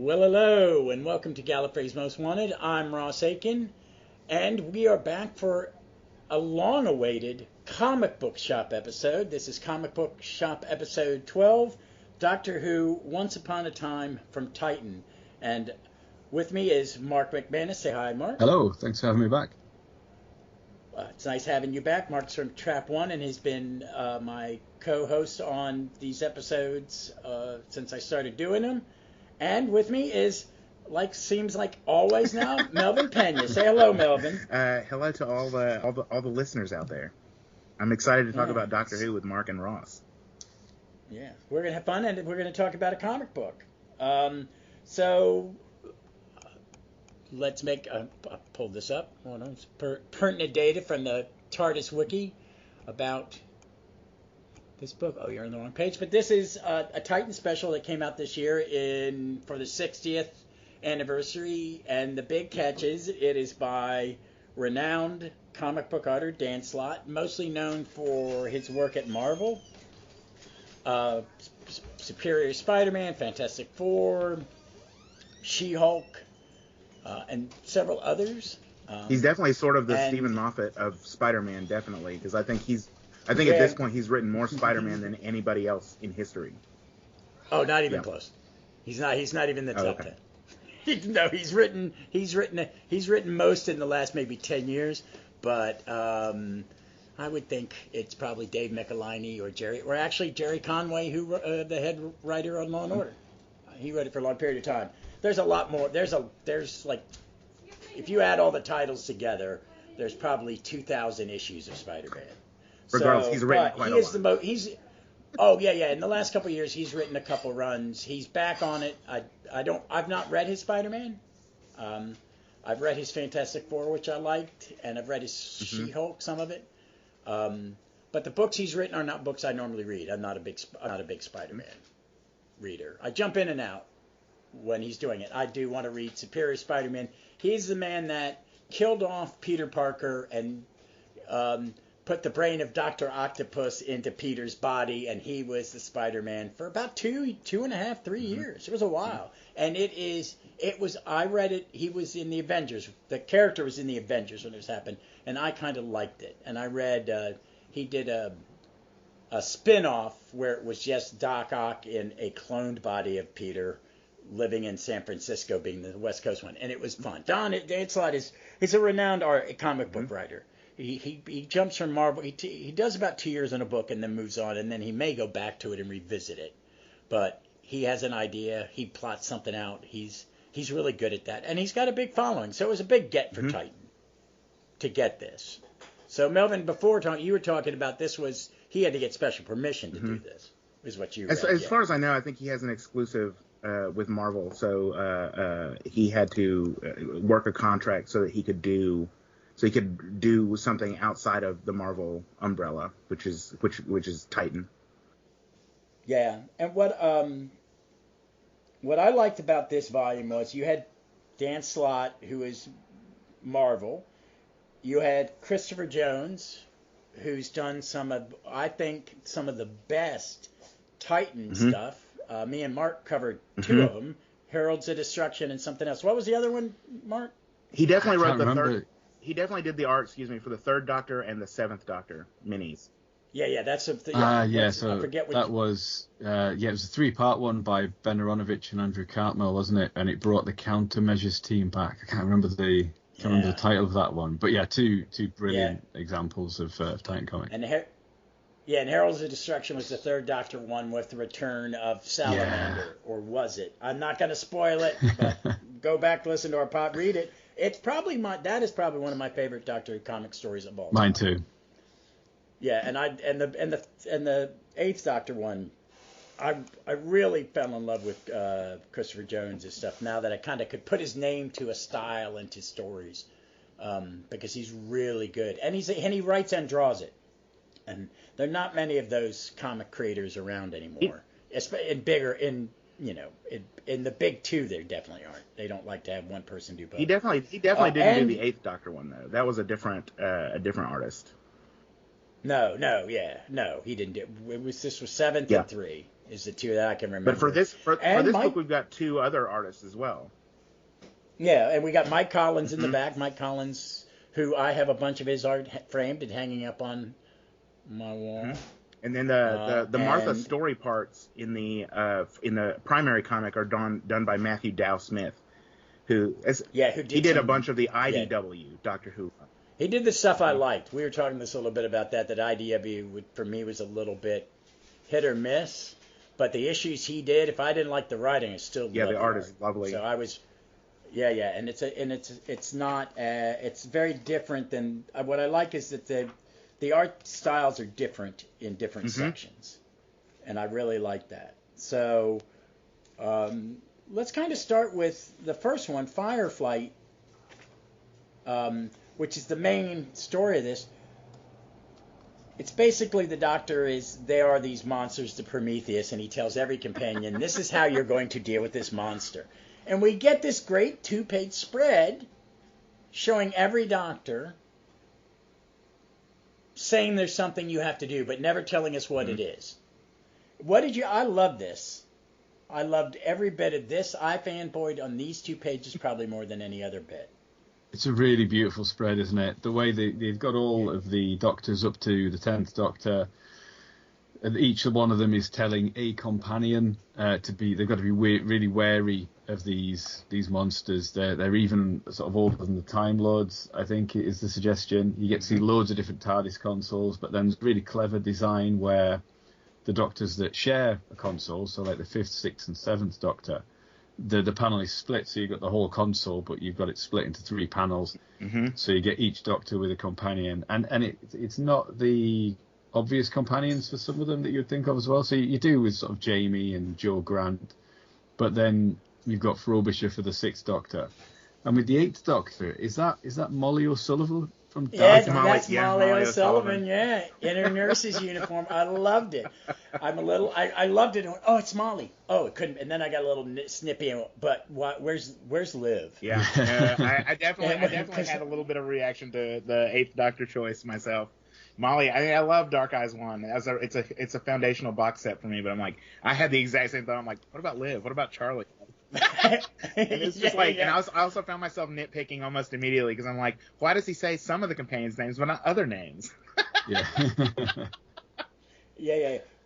Well, hello, and welcome to Gallifrey's Most Wanted. I'm Ross Aiken, and we are back for a long-awaited comic book shop episode. This is comic book shop episode 12, Doctor Who, Once Upon a Time from Titan. And with me is Mark McManus. Say hi, Mark. Hello, thanks for having me back. It's nice having you back. Mark's from Trap One and has been my co-host on these episodes since I started doing them. And with me is, seems like always now, Melvin Pena. Say hello, Melvin. Hello to all the listeners out there. I'm excited to talk about Doctor Who with Mark and Ross. Yeah, we're gonna have fun, and we're gonna talk about a comic book. So let's make. I'll pull this up. Hold on. It's pertinent data from the TARDIS wiki about this book. Oh, you're on the wrong page. But this is a Titan special that came out this year for the 60th anniversary. And the big catch is it is by renowned comic book artist Dan Slott, mostly known for his work at Marvel, Superior Spider-Man, Fantastic Four, She-Hulk, and several others. He's definitely sort of the Stephen Moffat of Spider-Man, definitely, because I think at this point he's written more Spider-Man than anybody else in history. Oh, not even close. He's not even the top 10. No, he's written most in the last maybe 10 years, but I would think it's probably Dave Michelinie or Jerry Conway, who the head writer on Law and Order. He wrote it for a long period of time. There's a lot more. There's like, if you add all the titles together, there's probably 2,000 issues of Spider-Man. Regardless, he's written quite a lot. In the last couple of years, he's written a couple runs. He's back on it. I've not read his Spider-Man. I've read his Fantastic Four, which I liked, and I've read his She-Hulk, some of it. But the books he's written are not books I normally read. I'm not a big Spider-Man reader. I jump in and out when he's doing it. I do want to read Superior Spider-Man. He's the man that killed off Peter Parker and put the brain of Dr. Octopus into Peter's body, and he was the Spider-Man for about 2.5, 3 years. It was a while. And I read it, he was in the Avengers. The character was in the Avengers when this happened, and I kind of liked it. And I read, he did a spin-off where it was just Doc Ock in a cloned body of Peter living in San Francisco, being the West Coast one, and it was fun. Dan Slott is a renowned comic book writer. He jumps from Marvel. He does about 2 years in a book and then moves on, and then he may go back to it and revisit it. But he has an idea. He plots something out. He's really good at that, and he's got a big following. So it was a big get for Titan to get this. So Melvin, before you were talking about this he had to get special permission to do this. Is what you read. As far as I know, I think he has an exclusive with Marvel, so he had to work a contract so that he could do something outside of the Marvel umbrella, which is Titan. Yeah, and what I liked about this volume was you had Dan Slott, who is Marvel. You had Christopher Jones, who's done some of the best Titan stuff. Me and Mark covered two of them, Heralds of Destruction and something else. What was the other one, Mark? He definitely wrote the third. He definitely did the art, for the Third Doctor and the Seventh Doctor minis. Yeah, that's a. So I forget it was a 3-part one by Ben Aronovich and Andrew Cartmel, wasn't it? And it brought the Countermeasures team back. I can't remember the title of that one, but two brilliant examples of Titan comic. And Heralds of Destruction was the Third Doctor one with the return of Salamander, or was it? I'm not going to spoil it, but go back, listen to our pod, read it. It's probably that is probably one of my favorite Doctor Who comic stories of all time. Mine too. Yeah, and the Eighth Doctor one, I really fell in love with Christopher Jones' stuff now that I kind of could put his name to a style and to stories, because he's really good, and he writes and draws it, and there are not many of those comic creators around anymore. In the big two, there definitely aren't. They don't like to have one person do both. He definitely didn't do the Eighth Doctor one though. That was a different artist. No, he didn't do it. This was 7th and 3. is the two that I can remember. But for this book, we've got two other artists as well. Yeah, and we got Mike Collins in the back. Mike Collins, who I have a bunch of his art framed and hanging up on my wall. And then the Martha story parts in the primary comic are done by Matthew Dow Smith, who did a bunch of the IDW Doctor Who. He did the stuff I liked. We were talking this a little bit about that IDW for me was a little bit hit or miss. But the issues he did, if I didn't like the writing, I still loved the art is lovely. So I was, and it's not it's very different than what I like is that the art styles are different in different sections, and I really like that. So let's kind of start with the first one, Fireflight, which is the main story of this. It's basically the Doctor there are these monsters, the Prometheus, and he tells every companion, this is how you're going to deal with this monster. And we get this great 2-page spread showing every Doctor saying there's something you have to do, but never telling us what it is. I love this. I loved every bit of this. I fanboyed on these 2 pages probably more than any other bit. It's a really beautiful spread, isn't it? The way they've got all of the Doctors up to the 10th Doctor, and each one of them is telling a companion they've got to be really wary of these monsters. They're even sort of older than the Time Lords, I think is the suggestion. You get to see loads of different TARDIS consoles, but then there's really clever design where the Doctors that share a console, so like the 5th, 6th and 7th Doctor, the panel is split, so you've got the whole console, but you've got it split into 3 panels. So you get each Doctor with a companion, and it's not the obvious companions for some of them that you'd think of as well. So you do with sort of Jamie and Joe Grant, but then you've got Frobisher for the 6th Doctor, and with the 8th Doctor, is that Molly O'Sullivan from Dark? That's Molly O'Sullivan, in her nurse's uniform. I loved it. I loved it. Oh, it's Molly. Oh, it couldn't. And then I got a little snippy. But where's Liv? Yeah, I definitely had a little bit of a reaction to the 8th Doctor choice myself. Molly, I love Dark Eyes 1. It's a foundational box set for me. But I'm like, I had the exact same thought. I'm like, what about Liv? What about Charlie? And it's just and I also found myself nitpicking almost immediately because I'm like, why does he say some of the companions' names but not other names? Yeah.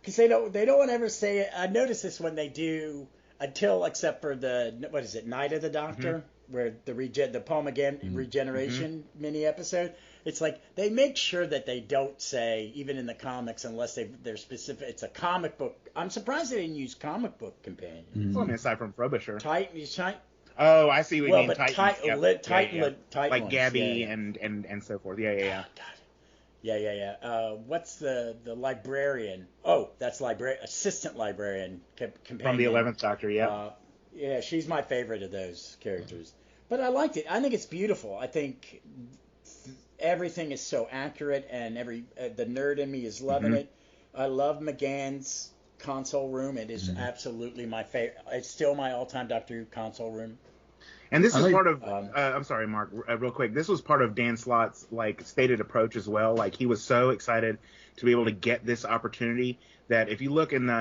Because they don't ever say it. I notice this when they do except for the Night of the Doctor, where the Paul McGann regeneration mini episode. It's like they make sure that they don't say, even in the comics, unless they're specific. It's a comic book. I'm surprised they didn't use comic book companions. Well, I mean, aside from Frobisher. Titan. Oh, I see what you mean. But Titan, Titan like Gabby and so forth. Yeah. God. Yeah. What's the librarian? Oh, that's assistant librarian companion. From the 11th Doctor, yeah, she's my favorite of those characters. But I liked it. I think it's beautiful. I think everything is so accurate, and the nerd in me is loving it. I love McGann's console room. It is absolutely my favorite. It's still my all-time Doctor Who console room. And this is part of. I'm sorry, Mark. Real quick. This was part of Dan Slott's stated approach as well. He was so excited to be able to get this opportunity that if you look in the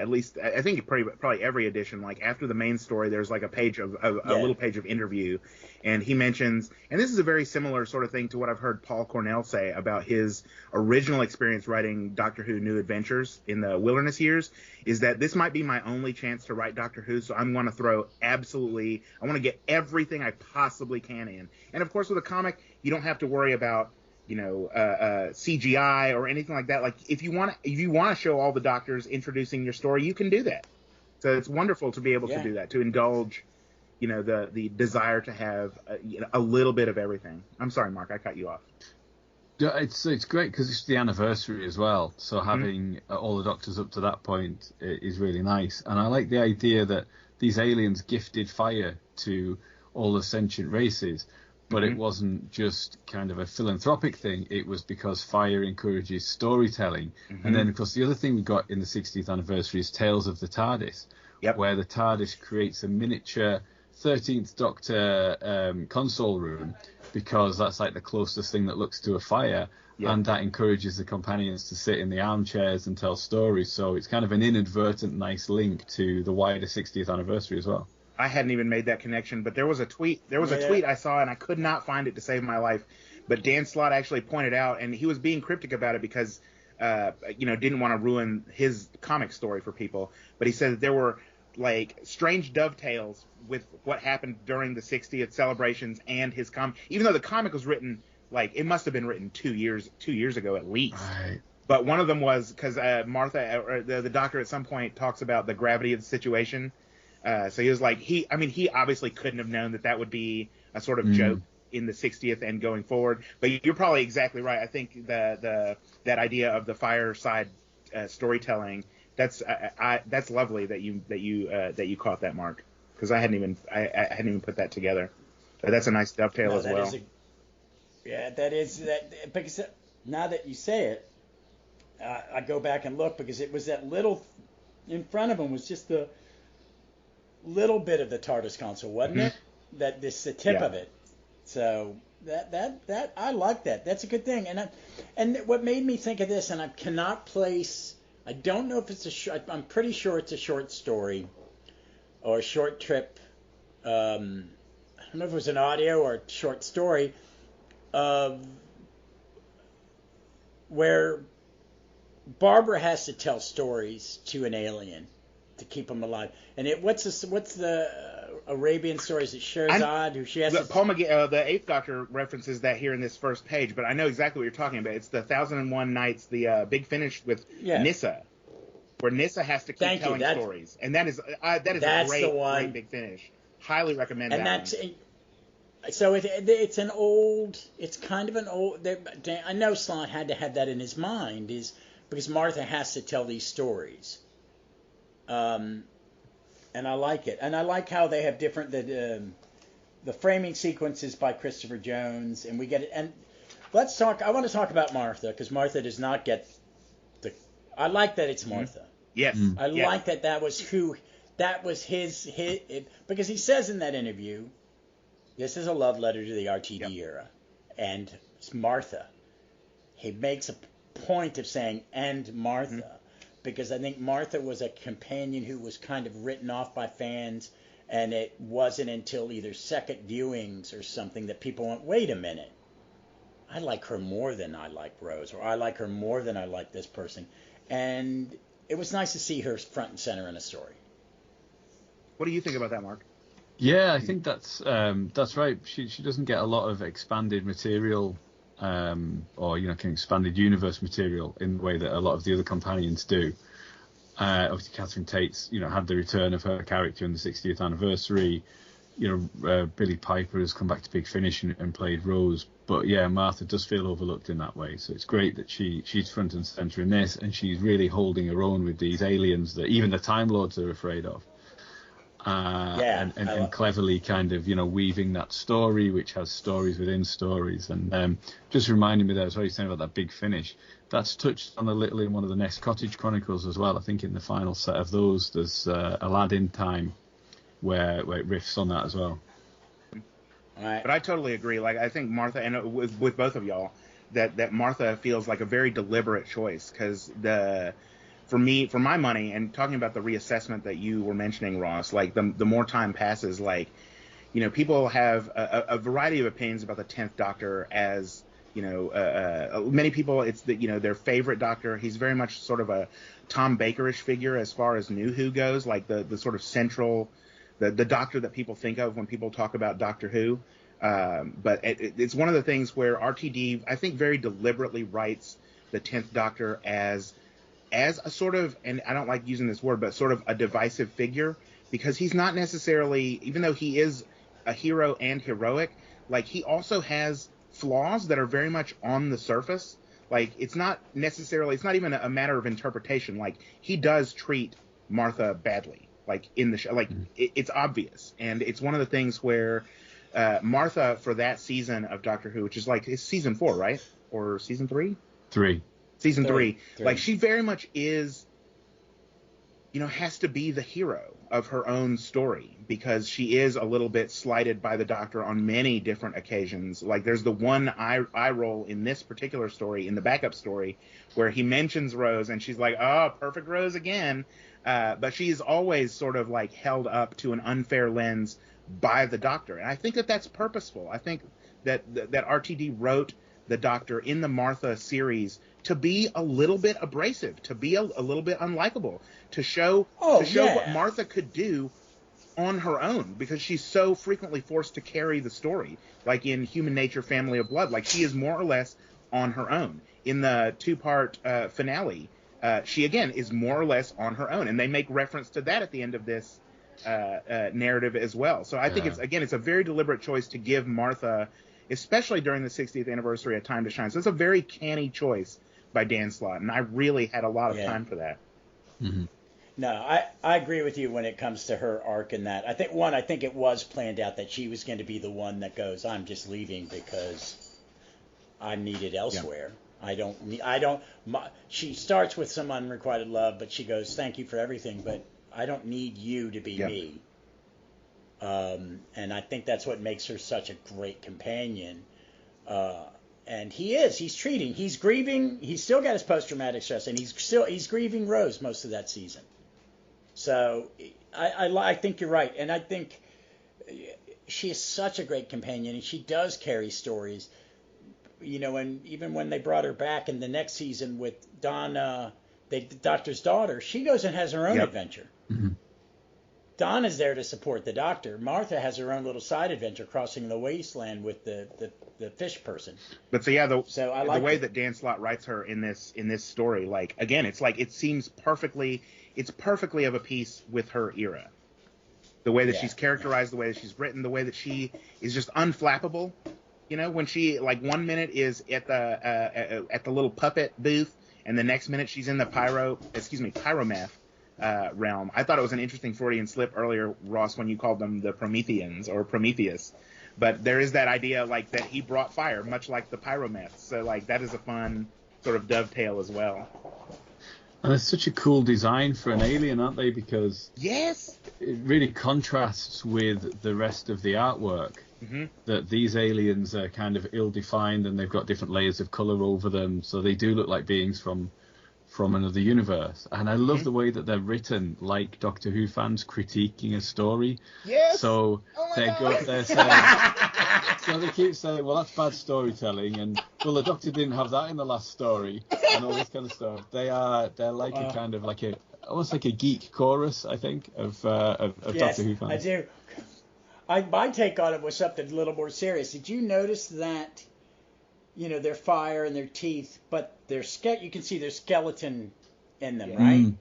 at least I think probably every edition, after the main story, there's a page of a little page of interview, and he mentions, and this is a very similar sort of thing to what I've heard Paul Cornell say about his original experience writing Doctor Who New Adventures in the Wilderness years, is that this might be my only chance to write Doctor Who, so I'm going to throw I want to get everything I possibly can in. And of course with a comic, you don't have to worry about CGI or anything like that. If you want to show all the Doctors introducing your story, you can do that. So it's wonderful to be able to do that, to indulge, the desire to have a little bit of everything. I'm sorry, Mark, I cut you off. Yeah, it's great because it's the anniversary as well. So having all the Doctors up to that point is really nice. And I like the idea that these aliens gifted fire to all the sentient races. But it wasn't just kind of a philanthropic thing. It was because fire encourages storytelling. And then, of course, the other thing we got in the 60th anniversary is Tales of the TARDIS, where the TARDIS creates a miniature 13th Doctor console room because that's like the closest thing that looks to a fire. Yeah. And that encourages the companions to sit in the armchairs and tell stories. So it's kind of an inadvertent nice link to the wider 60th anniversary as well. I hadn't even made that connection, but there was a tweet I saw, and I could not find it to save my life. But Dan Slott actually pointed out, and he was being cryptic about it because, didn't want to ruin his comic story for people. But he said that there were like strange dovetails with what happened during the 60th celebrations and his comic, even though the comic was written. Like, it must have been written 2 years ago at least. Right. But one of them was because Martha, or the doctor at some point talks about the gravity of the situation. So he was like, he obviously couldn't have known that would be a sort of joke in the 60th and going forward. But you're probably exactly right. I think that idea of the fireside storytelling, that's lovely that you caught that, Mark, because I hadn't even put that together. But that's a nice dovetail as well. Yeah, that is that, because now that you say it, I go back and look, because it was that little in front of him was just the little bit of the TARDIS console, wasn't it? That the tip of it. So that I like that. That's a good thing. And what made me think of this, and I cannot place. I don't know if it's I'm pretty sure it's a short story or a short trip. I don't know if it was an audio or a short story. Where Barbara has to tell stories to an alien to keep him alive. And what's the Arabian stories that Sherazad, who she has the Eighth Doctor references that here in this first page, but I know exactly what you're talking about. It's the 1001 Nights, the big finish with Nyssa, where Nyssa has to keep telling stories, and that is a great big finish. Highly recommend that. And that's. So it's an old. It's kind of an old. I know Slott had to have that in his mind, is because Martha has to tell these stories. And I like it, and I like how they have different the framing sequences by Christopher Jones, and we get it. And let's talk. I want to talk about Martha, because Martha does not get the. I like that it's Martha. Yes. I like that was who. That was his because he says in that interview. This is a love letter to the RTD era, and it's Martha. He makes a point of saying, and Martha, because I think Martha was a companion who was kind of written off by fans, and it wasn't until either second viewings or something that people went, wait a minute, I like her more than I like Rose, or I like her more than I like this person. And it was nice to see her front and center in a story. What do you think about that, Mark? Yeah, I think that's right. She doesn't get a lot of expanded material, or expanded universe material in the way that a lot of the other companions do. Obviously, Catherine Tate's had the return of her character in the 60th anniversary. Billie Piper has come back to Big Finish and played Rose. But yeah, Martha does feel overlooked in that way. So it's great that she's front and center in this, and she's really holding her own with these aliens that even the Time Lords are afraid of. And cleverly kind of, weaving that story, which has stories within stories. And just reminding me there, as well, you're saying about that Big Finish, that's touched on a little in one of the Nest Cottage Chronicles as well. I think in the final set of those, there's Aladdin Time where it riffs on that as well. Right. But I totally agree. Like, I think Martha, and with both of y'all, that Martha feels like a very deliberate choice, because for my money, and talking about the reassessment that you were mentioning, Ross, like the more time passes, like, people have a variety of opinions about the 10th Doctor as, many people, it's their favorite Doctor. He's very much sort of a Tom Baker-ish figure as far as New Who goes, like the sort of central, the Doctor that people think of when people talk about Doctor Who. But it's one of the things where RTD, I think, very deliberately writes the 10th Doctor as a sort of, and I don't like using this word, but sort of a divisive figure, because he's not necessarily, even though he is a hero and heroic, like, he also has flaws that are very much on the surface. Like, it's not even a matter of interpretation. Like, he does treat Martha badly, like, in the show. Like, it's obvious. And it's one of the things where Martha, for that season of Doctor Who, which is like, it's season 4, right? Or season 3? 3. Season 3. Like, she very much is has to be the hero of her own story, because she is a little bit slighted by the Doctor on many different occasions. Like, there's the one eye roll in this particular story, in the backup story, where he mentions Rose, and she's like, oh, perfect Rose again. But she's always sort of like held up to an unfair lens by the Doctor. And I think that that's purposeful. I think that RTD wrote the Doctor in the Martha series to be a little bit abrasive, to be a little bit unlikable, to show what Martha could do on her own, because she's so frequently forced to carry the story, like in Human Nature, Family of Blood. Like, she is more or less on her own. In the 2-part finale, she again is more or less on her own, and they make reference to that at the end of this narrative as well. So I think it's a very deliberate choice to give Martha, especially during the 60th anniversary, a time to shine. So it's a very canny choice by Dan Slott, and I really had a lot of time for that. Mm-hmm. No, I agree with you when it comes to her arc in that. I think it was planned out that she was going to be the one that goes, I'm just leaving because I'm needed elsewhere. Yeah. She starts with some unrequited love, but she goes, thank you for everything, but I don't need you to be me. And I think that's what makes her such a great companion. And he's grieving, he's still got his post-traumatic stress, and he's grieving Rose most of that season. So I think you're right, and I think she is such a great companion, and she does carry stories, and even when they brought her back in the next season with Donna, the Doctor's daughter, she goes and has her own adventure. Mm-hmm. Donna's there to support the Doctor. Martha has her own little side adventure crossing the wasteland with the fish person. But the way that Dan Slott writes her in this story, like, again, it's like it seems perfectly of a piece with her era. The way that she's characterized, the way that she's written, the way that she is just unflappable. When she, like, 1 minute is at the little puppet booth, and the next minute she's in the pyrometh realm. I thought it was an interesting Freudian slip earlier, Ross, when you called them the Prometheans or Prometheus. But there is that idea, like, that he brought fire, much like the pyromeths. So, like, that is a fun sort of dovetail as well. And it's such a cool design for an alien, aren't they? Because it really contrasts with the rest of the artwork. Mm-hmm. That these aliens are kind of ill-defined, and they've got different layers of color over them, so they do look like beings from another universe. And I love the way that they're written, like Doctor Who fans critiquing a story. Yes. So they go up there saying, so they keep saying, well, that's bad storytelling, and well, the Doctor didn't have that in the last story, and all this kind of stuff. They're like a kind of almost like a geek chorus, I think, of Doctor Who fans. I do. My take on it was something a little more serious. Did you notice that? Their fire and their teeth, but you can see their skeleton in them, right?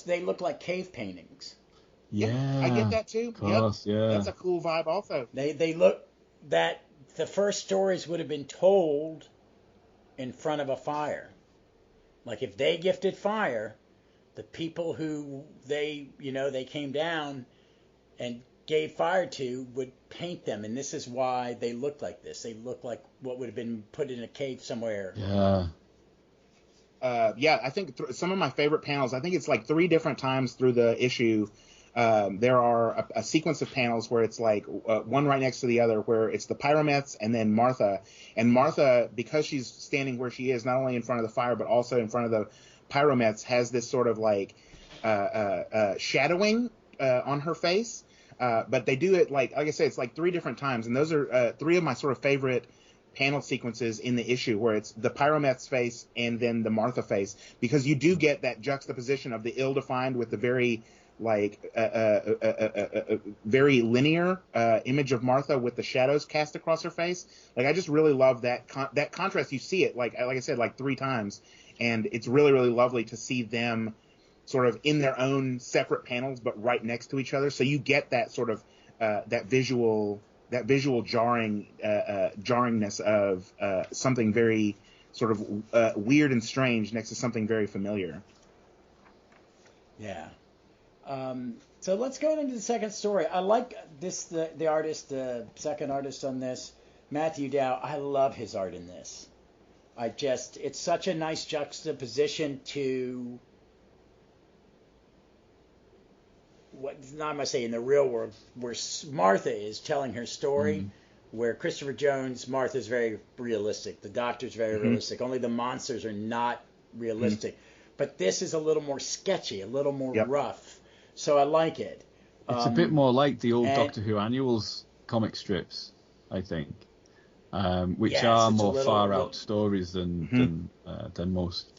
They look like cave paintings. Yeah, I get that too. Of course, yeah. That's a cool vibe also. They look that the first stories would have been told in front of a fire. Like, if they gifted fire, the people who they came down and gave fire to would paint them, and this is why they look like this. They look like what would have been put in a cave somewhere. I think some of my favorite panels, I think it's like 3 different times through the issue, there are a sequence of panels where it's like one right next to the other, where it's the pyromeths and then Martha. And Martha, because she's standing where she is, not only in front of the fire but also in front of the pyromeths, has this sort of like shadowing on her face. But they do it like I said, it's like 3 different times, and those are 3 of my sort of favorite panel sequences in the issue, where it's the pyrometh's face and then the Martha face, because you do get that juxtaposition of the ill-defined with the very very linear image of Martha with the shadows cast across her face. Like, I just really love that contrast. You see it like I said, like 3 times, and it's really, really lovely to see them sort of in their own separate panels, but right next to each other. So you get that sort of that visual jarringness of something very sort of weird and strange next to something very familiar. Yeah. So let's go into the second story. I like this, the artist, the second artist on this, Matthew Dow. I love his art in this. It's such a nice juxtaposition to not I'm gonna say in the real world, where Martha is telling her story, where Christopher Jones, Martha's very realistic, the Doctor's very realistic. Only the monsters are not realistic. But this is a little more sketchy, a little more rough. So I like it. It's a bit more like the old Doctor Who annuals comic strips, I think, which are more far-out stories than most.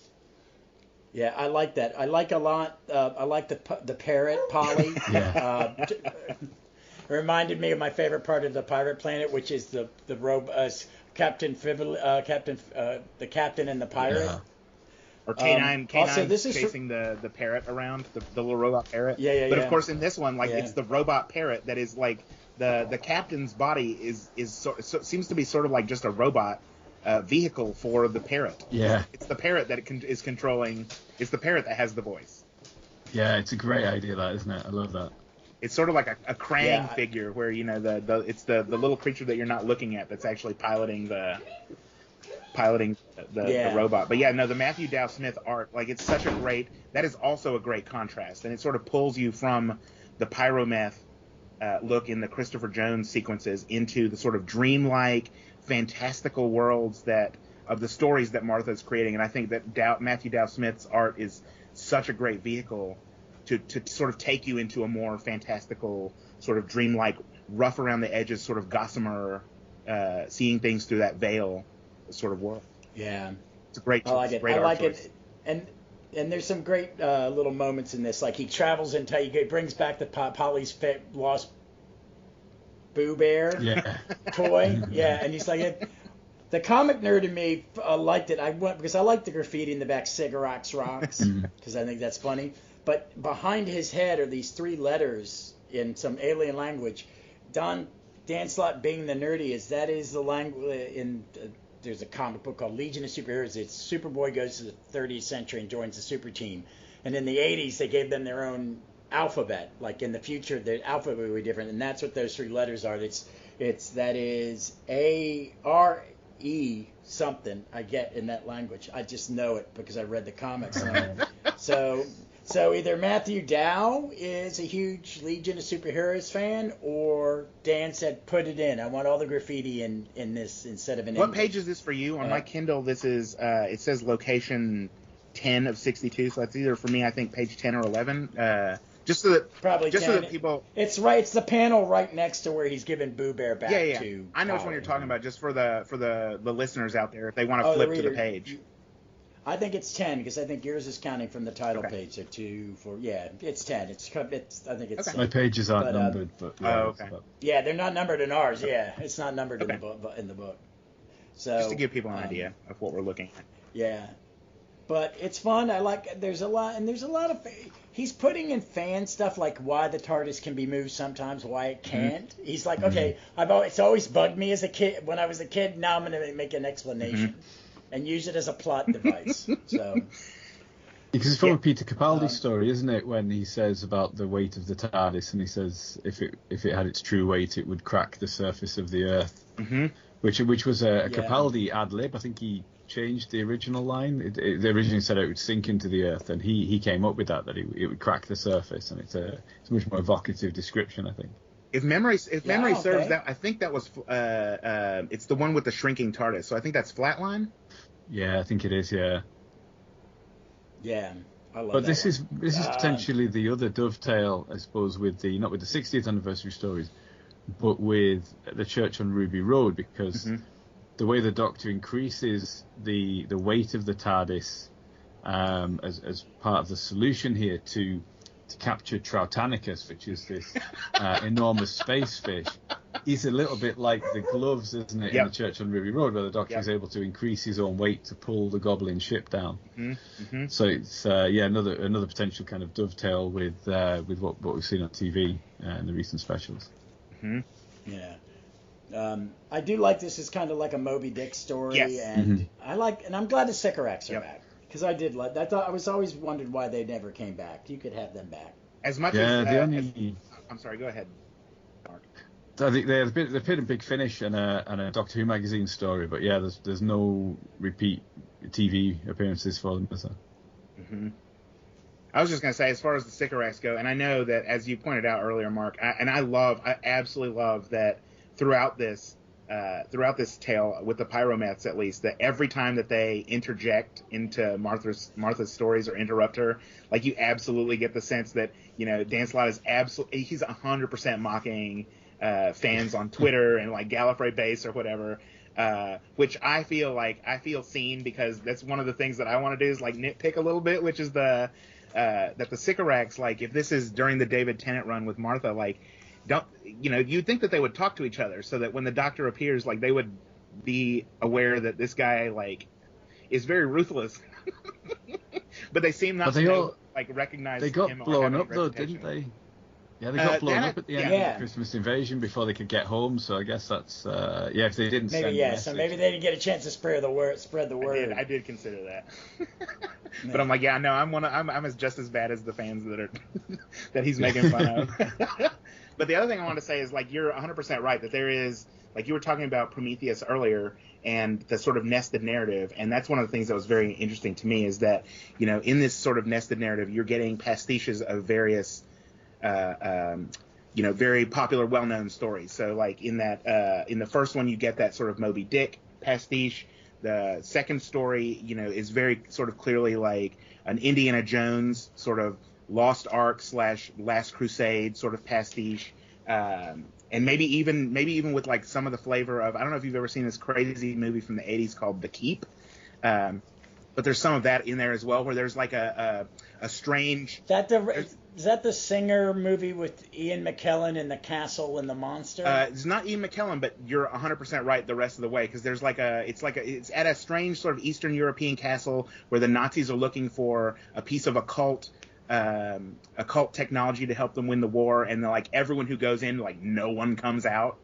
Yeah, I like that. I like a lot. I like the parrot, Polly. It reminded me of my favorite part of the Pirate Planet, which is the Captain and the pirate. Yeah. Or K9 chasing the parrot around, the little robot parrot. But of course, in this one, it's the robot parrot that is like the captain's body seems to be sort of like just a robot vehicle for the parrot. Yeah. It's the parrot that is controlling. It's the parrot that has the voice. Yeah, it's a great idea, that, isn't it? I love that. It's sort of like a Krang figure where it's the little creature that you're not looking at that's actually piloting the robot. But the Matthew Dow Smith art, it's such a great, that is also a great contrast, and it sort of pulls you from the pyrometh look in the Christopher Jones sequences into the sort of dreamlike, fantastical worlds of the stories that Martha's creating. And I think that Matthew Dow Smith's art is such a great vehicle to sort of take you into a more fantastical, sort of dreamlike, rough around the edges, sort of gossamer, seeing things through that veil sort of world. Yeah, it's a great. I like it. I like choice. it, and there's some great little moments in this. Like he travels into, he brings back the Polly's lost Boo Bear toy. And he's like, the comic nerd in me liked it. I went because I like the graffiti in the back, Cigarettes Rocks, because I think that's funny. But behind his head are these 3 letters in some alien language. Dan Slott being the nerdiest, that is the language in. There's a comic book called Legion of Superheroes. It's Superboy goes to the 30th century and joins the super team. And in the 80s, they gave them their own alphabet. Like in the future, the alphabet will be different. And that's what those 3 letters are. That is A-R-E something I get in that language. I just know it because I read the comics. So either Matthew Dow is a huge Legion of Superheroes fan, or Dan said, put it in. I want all the graffiti in this instead of in What English. page is this for you? On my Kindle, this is, it says location 10 of 62, so that's either for me, I think, page 10 or 11. Just so that people... It's right. It's the panel right next to where he's giving Boo Bear back to I know which one you're talking about, just for the listeners out there, if they want to flip to the page. I think it's 10 because I think yours is counting from the title page. So 2, 4, it's 10. I think it's 10. My pages aren't numbered, but yeah, they're not numbered in ours. Yeah, it's not numbered in the book. So just to give people an idea of what we're looking at. Yeah, but it's fun. I like. There's a lot of. He's putting in fan stuff like why the TARDIS can be moved sometimes, why it can't. He's like, okay, it's always bugged me as a kid when I was a kid. Now I'm gonna make an explanation. And use it as a plot device. So, because it's from a Peter Capaldi story, isn't it? When he says about the weight of the TARDIS, and he says if it had its true weight, it would crack the surface of the Earth. Which was a Capaldi ad lib. I think he changed the original line. They originally said it would sink into the Earth, and he came up with that it would crack the surface, and it's a much more evocative description, I think. If memory serves, that I think that was it's the one with the shrinking TARDIS. So I think that's Flatline. Yeah, I think it is. Yeah. Yeah, I love. But this is potentially the other dovetail, I suppose, with not with the 60th anniversary stories, but with the Church on Ruby Road, because the way the Doctor increases the weight of the TARDIS as part of the solution here to capture Troutanicus, which is this enormous space fish. He's a little bit like the gloves, isn't it, in the Church on Ruby Road, where the Doctor is able to increase his own weight to pull the Goblin ship down. So it's another potential kind of dovetail with what we've seen on TV in the recent specials. Yeah. I do like this as kind of like a Moby Dick story, and I'm glad the Sycorax are back. Because I did like that. I was always wondered why they never came back. You could have them back. As much I'm sorry, go ahead, Mark. I think they appeared in Big Finish and a Doctor Who magazine story, but there's no repeat TV appearances for them. I was just going to say, as far as the Sycorax go, and I know that, as you pointed out earlier, Mark, I absolutely love that throughout this tale, with the Pyromeths at least, that every time that they interject into Martha's stories or interrupt her, like, you absolutely get the sense that, Dan Slott is he's 100% mocking fans on Twitter and, like, Gallifrey base or whatever. Which I feel seen, because that's one of the things that I want to do is, like, nitpick a little bit, which is that the Sycorax, like, if this is during the David Tennant run with Martha, like, you'd think that they would talk to each other so that when the Doctor appears, like, they would be aware that this guy, like, is very ruthless. But they seem not to recognize him. They got blown up though, didn't they? Yeah, they got blown up at the end of the Christmas invasion before they could get home. So I guess that's if they didn't send a message. So maybe they didn't get a chance to spread the word. I did consider that. But I'm like, yeah, no, I'm just as bad as the fans that he's making fun of. But the other thing I want to say is, like, you're 100% right that there is, like, you were talking about Prometheus earlier and the sort of nested narrative, and that's one of the things that was very interesting to me, is that, in this sort of nested narrative, you're getting pastiches of various very popular, well-known stories. So, like, in the first one, you get that sort of Moby Dick pastiche. The second story, is very sort of clearly like an Indiana Jones sort of Lost Ark / Last Crusade sort of pastiche. And maybe even with, like, some of the flavor of, I don't know if you've ever seen this crazy movie from the 80s called The Keep. But there's some of that in there as well, where there's like a strange... Is that the Singer movie with Ian McKellen and the castle and the monster? It's not Ian McKellen, but you're 100% right the rest of the way, because there's it's at a strange sort of Eastern European castle where the Nazis are looking for a piece of occult technology to help them win the war, and like everyone who goes in, like, no one comes out,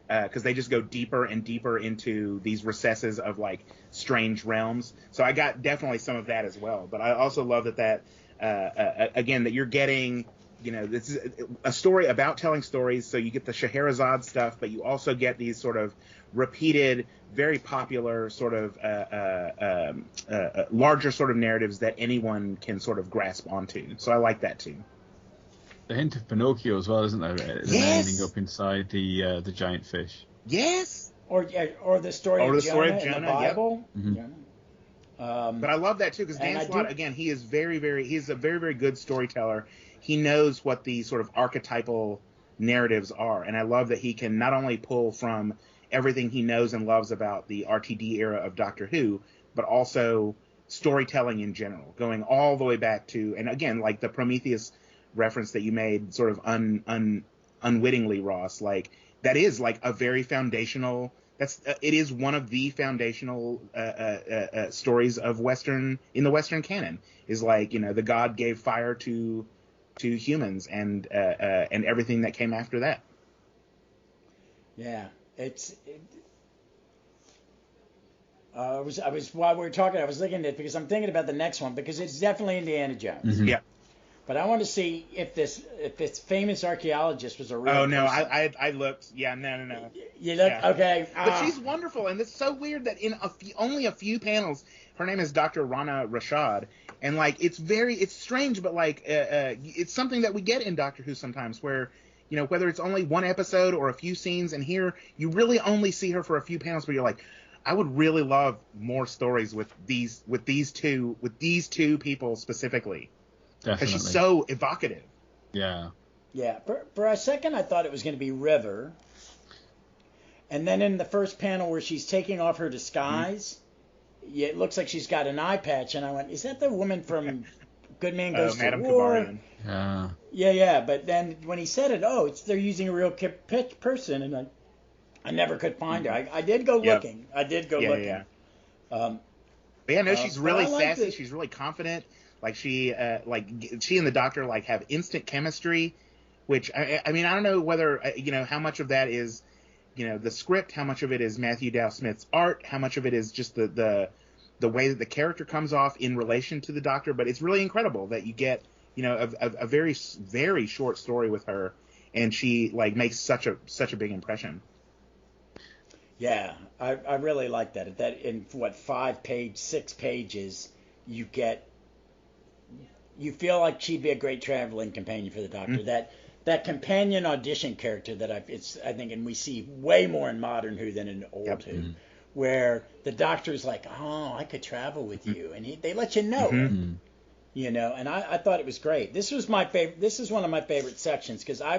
because they just go deeper and deeper into these recesses of, like, strange realms. So I got definitely some of that as well. But I also love that again, that you're getting, this is a story about telling stories. So you get the Scheherazade stuff, but you also get these sort of repeated, very popular sort of larger sort of narratives that anyone can sort of grasp onto. So I like that too. The hint of Pinocchio as well, isn't there? Yes. Ending up inside the giant fish. Yes. Or the story of Jonah in the Bible. Yep. Mm-hmm. But I love that too, because Dan Slott, again, he's a very, very good storyteller. He knows what the sort of archetypal narratives are, and I love that he can not only pull from everything he knows and loves about the RTD era of Doctor Who, but also storytelling in general, going all the way back to, and again, like the Prometheus reference that you made, sort of unwittingly, Ross, like, that is like a very foundational. It is one of the foundational stories of in the Western canon, is like, the god gave fire to humans and everything that came after that. Yeah, I was while we were talking, I was looking at it because I'm thinking about the next one, because it's definitely Indiana Jones. Mm-hmm. Yeah. But I want to see if this famous archaeologist was a real person. Oh, no, person. I looked. Yeah, no. You looked? Yeah. Okay. But she's wonderful, and it's so weird that in only a few panels, her name is Dr. Rana Rashad, and, like, it's strange, but, like, it's something that we get in Doctor Who sometimes, where, whether it's only one episode or a few scenes, and here you really only see her for a few panels, where you're like, I would really love more stories with these two people specifically. Definitely. Because she's so evocative. Yeah. Yeah. For a second, I thought it was going to be River. And then in the first panel where she's taking off her disguise, it looks like she's got an eye patch. And I went, is that the woman from Good Man Goes to Madame War? Kabarian. Yeah. Yeah. But then when he said it, they're using a real person. And I never could find her. I did go looking. looking. Yeah. But yeah, no, she's really sassy. She's really confident. Like, she and the Doctor, like, have instant chemistry, which, I mean, I don't know whether, how much of that is, the script, how much of it is Matthew Dow Smith's art, how much of it is just the way that the character comes off in relation to the Doctor, but it's really incredible that you get, a very, very short story with her, and she, like, makes such a big impression. Yeah, I really like that. That in 6 pages, you get you feel like she'd be a great traveling companion for the Doctor. That companion audition character that I think, and we see way more in modern Who than in old Who, where the Doctor's like, oh, I could travel with you, and they let you know. And I thought it was great. This was my favorite. This is one of my favorite sections because I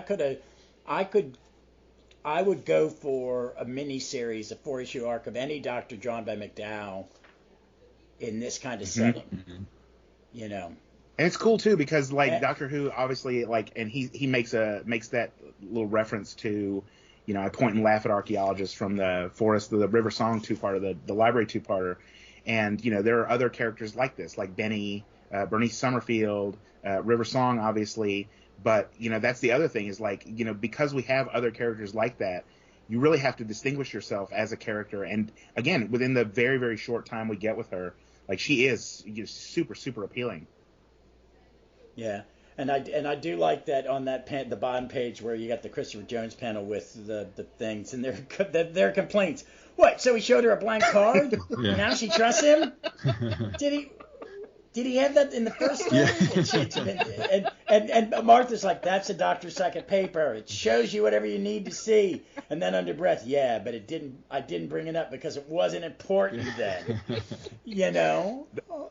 would go for a mini series, a 4-issue arc of any Doctor drawn by McDowell in this kind of setting. And it's cool too because Doctor Who obviously and he makes that little reference to, I point and laugh at archaeologists from the Forest of the River Song 2-parter, the Library 2-parter, and there are other characters like this, like Benny, Bernice Summerfield, River Song obviously, but that's the other thing is because we have other characters like that, you really have to distinguish yourself as a character, and again within the very, very short time we get with her, she is super, super appealing. Yeah, and I do like that on that the bottom page where you got the Christopher Jones panel with the things and their complaints. What? So he showed her a blank card? Yeah. Now she trusts him? Did he have that in the first story? And Martha's like, that's the Doctor's second paper. It shows you whatever you need to see. And then under breath, yeah, but I didn't bring it up because it wasn't important then.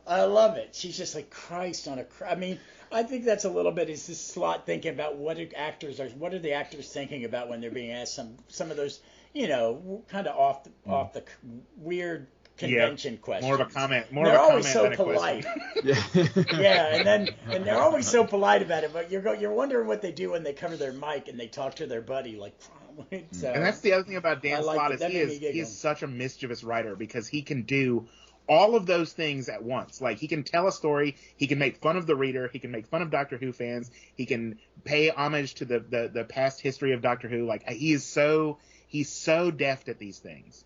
I love it. She's just like Christ on a I mean, I think that's a little bit is this Slott thinking about what are the actors thinking about when they're being asked some of those, kind of off the weird convention questions. More of a comment. They're always so polite. and they're always so polite about it. But you're wondering what they do when they cover their mic and they talk to their buddy like. So, and that's the other thing about Dan Slott is he is such a mischievous writer because he can do all of those things at once. He can tell a story, he can make fun of the reader, he can make fun of Doctor Who fans, he can pay homage to the past history of Doctor Who. He's so deft at these things.